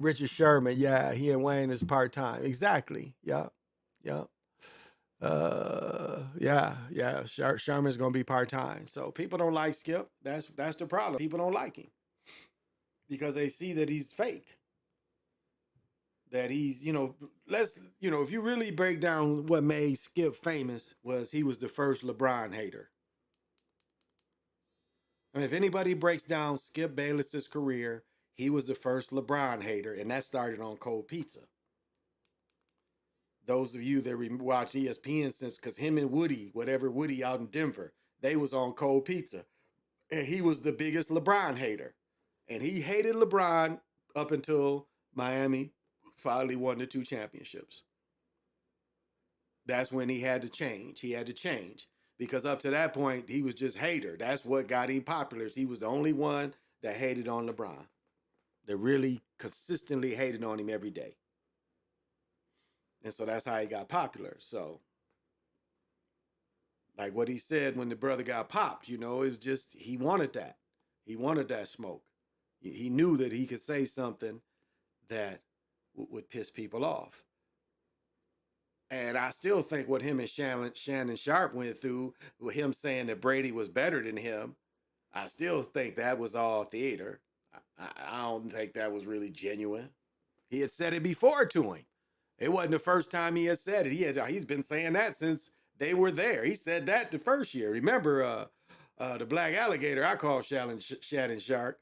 Richard Sherman, yeah, he and Wayne is part-time. Exactly. Yeah. Sherman's gonna be part-time. So people don't like Skip. That's the problem. People don't like him. Because they see that he's fake. That he's, if you really break down what made Skip famous was he was the first LeBron hater. I mean, if anybody breaks down Skip Bayless's career, he was the first LeBron hater, and that started on Cold Pizza. Those of you that watch ESPN since, because him and Woody out in Denver, they was on Cold Pizza. And he was the biggest LeBron hater. And he hated LeBron up until Miami finally won the 2 championships. That's when he had to change. Because up to that point, he was just hater. That's what got him popular. He was the only one that hated on LeBron. That really consistently hated on him every day. And so that's how he got popular. So, like what he said when the brother got popped, it was just, he wanted that. He wanted that smoke. He knew that he could say something that would piss people off. And I still think what him and Shannon Sharp went through, with him saying that Brady was better than him, I still think that was all theater. I don't think that was really genuine. He had said it before to him. It wasn't the first time he had said it. He's been saying that since they were there. He said that the first year. Remember the black alligator I call Shannon Shark?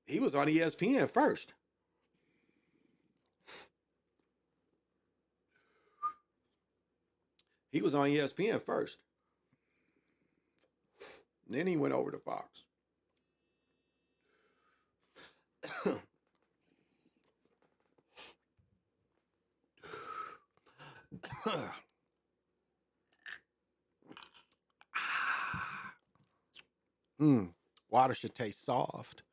He was on ESPN first. He was on ESPN first. Then he went over to Fox. Water should taste soft.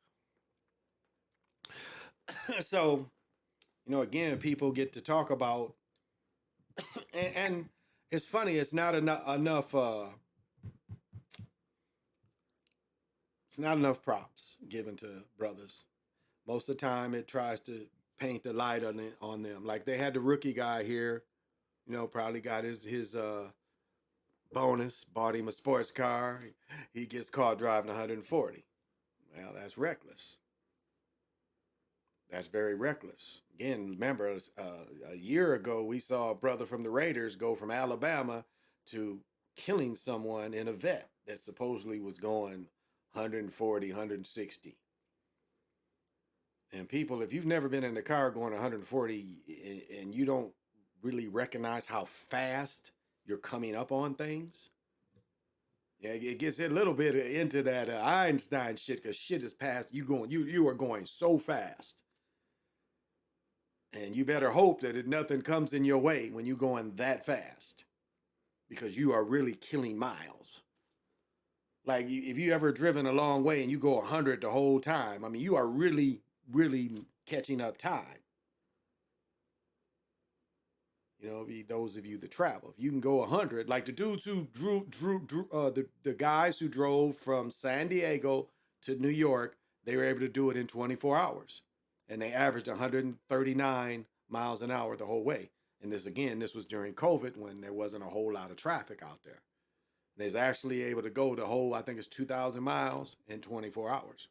So, again, people get to talk about, and it's funny, it's not enough it's not enough props given to brothers. Most of the time it tries to paint the light on them. Like they had the rookie guy here, probably got his bonus, bought him a sports car. He gets caught driving 140. Well, that's reckless. That's very reckless. Again, remember, a year ago, we saw a brother from the Raiders go from Alabama to killing someone in a vet that supposedly was going 140, 160. And people, if you've never been in a car going 140 and you don't really recognize how fast you're coming up on things, yeah, it gets a little bit into that Einstein shit, because shit is past you are going so fast. And you better hope that nothing comes in your way when you're going that fast, because you are really killing miles. Like if you ever driven a long way and you go 100 the whole time, I mean, you are really, really catching up time. Those of you that travel, if you can go 100, like the dudes who the guys who drove from San Diego to New York, they were able to do it in 24 hours. And they averaged 139 miles an hour the whole way. And this was during COVID, when there wasn't a whole lot of traffic out there. They was actually able to go the whole, I think it's 2,000 miles in 24 hours.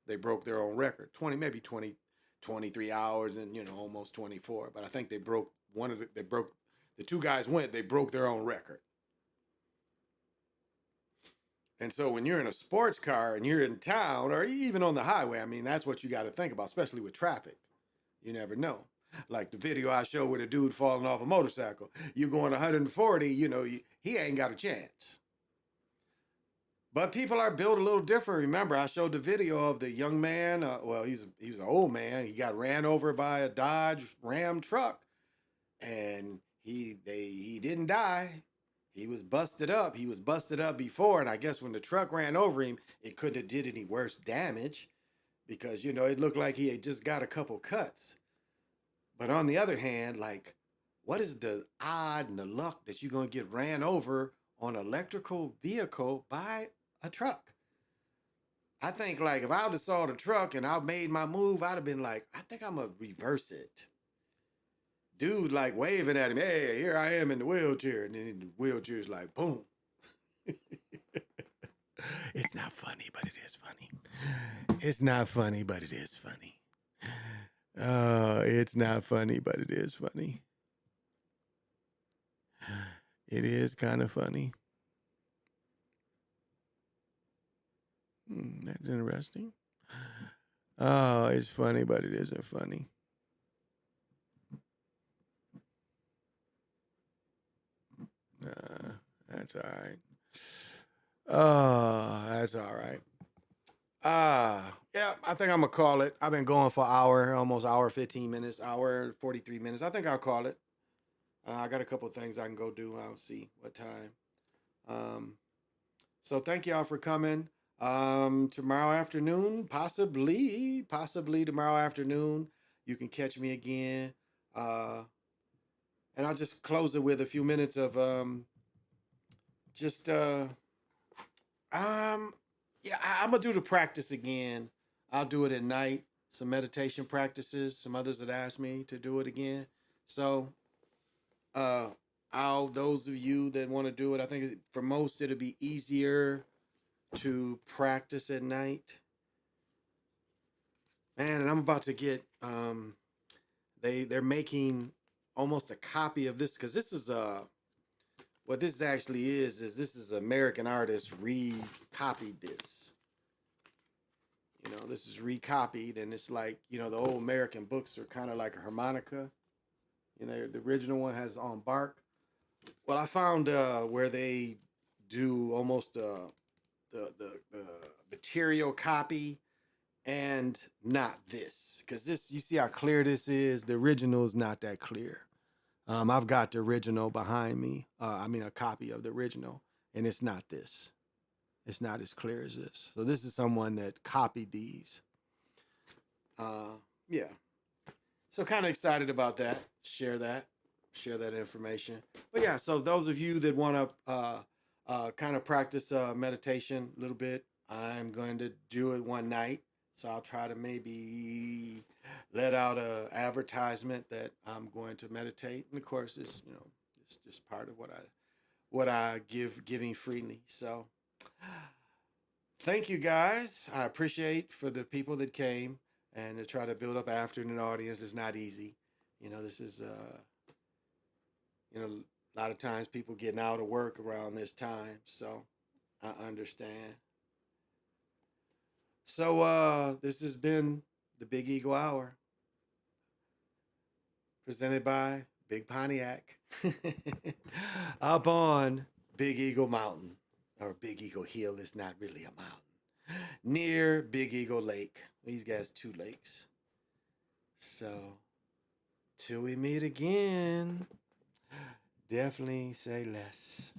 They broke their own record, 23 hours and, almost 24. But I think they broke the two guys they broke their own record. And so when you're in a sports car and you're in town or even on the highway, I mean, that's what you got to think about, especially with traffic. You never know. Like the video I showed with a dude falling off a motorcycle. You're going 140, he ain't got a chance. But people are built a little different. Remember, I showed the video of the young man. He was an old man. He got ran over by a Dodge Ram truck. And he didn't die. He was busted up. He was busted up before, and I guess when the truck ran over him, it couldn't have did any worse damage, because it looked like he had just got a couple cuts. But on the other hand, like, what is the odd and the luck that you're gonna get ran over on an electrical vehicle by a truck? I think, like, if I would have saw the truck and I made my move, I'd have been like, I think I'm gonna reverse it. Dude, like, waving at him, hey, here I am in the wheelchair. And then the wheelchair's like, boom. It's not funny, but it is funny. It's not funny, but it is funny. It's not funny, but it is funny. It is kind of funny. That's interesting. Oh, it's funny, but it isn't funny. That's all right. That's all right. Yeah, I think I'm gonna call it. I've been going for an hour, almost hour 15 minutes, hour 43 minutes. I think I'll call it. I got a couple of things I can go do. I'll see what time. So thank y'all for coming. Tomorrow afternoon, possibly tomorrow afternoon, you can catch me again. And I'll just close it with a few minutes of yeah, I'm gonna do the practice again. I'll do it at night. Some meditation practices. Some others that asked me to do it again. So, those of you that want to do it, I think for most it'll be easier to practice at night. Man, and I'm about to get they're making almost a copy of this, because this is what this actually is this is American artist recopied this. You know, this is recopied, and it's like, you know, the old American books are kind of like a harmonica. You know, the original one has on bark. Well, I found where they do almost the material copy and not this, because this, you see how clear this is. The original is not that clear. I've got the original behind me. I mean, a copy of the original, and it's not this. It's not as clear as this. So this is someone that copied these. Yeah. So kind of excited about that. Share that information. But yeah, so those of you that want to kind of practice meditation a little bit, I'm going to do it one night. So I'll try to maybe let out a advertisement that I'm going to meditate. And of course, it's, you know, it's just part of what I giving freely. So thank you guys. I appreciate for the people that came, and to try to build up afternoon audience is not easy. You know, this is you know, a lot of times people getting out of work around this time, so I understand. So this has been the Big Eagle Hour, presented by Big Pontiac, up on Big Eagle Mountain, or Big Eagle Hill. Is not really a mountain, near Big Eagle Lake. These guys 2 lakes. So till we meet again, definitely say less.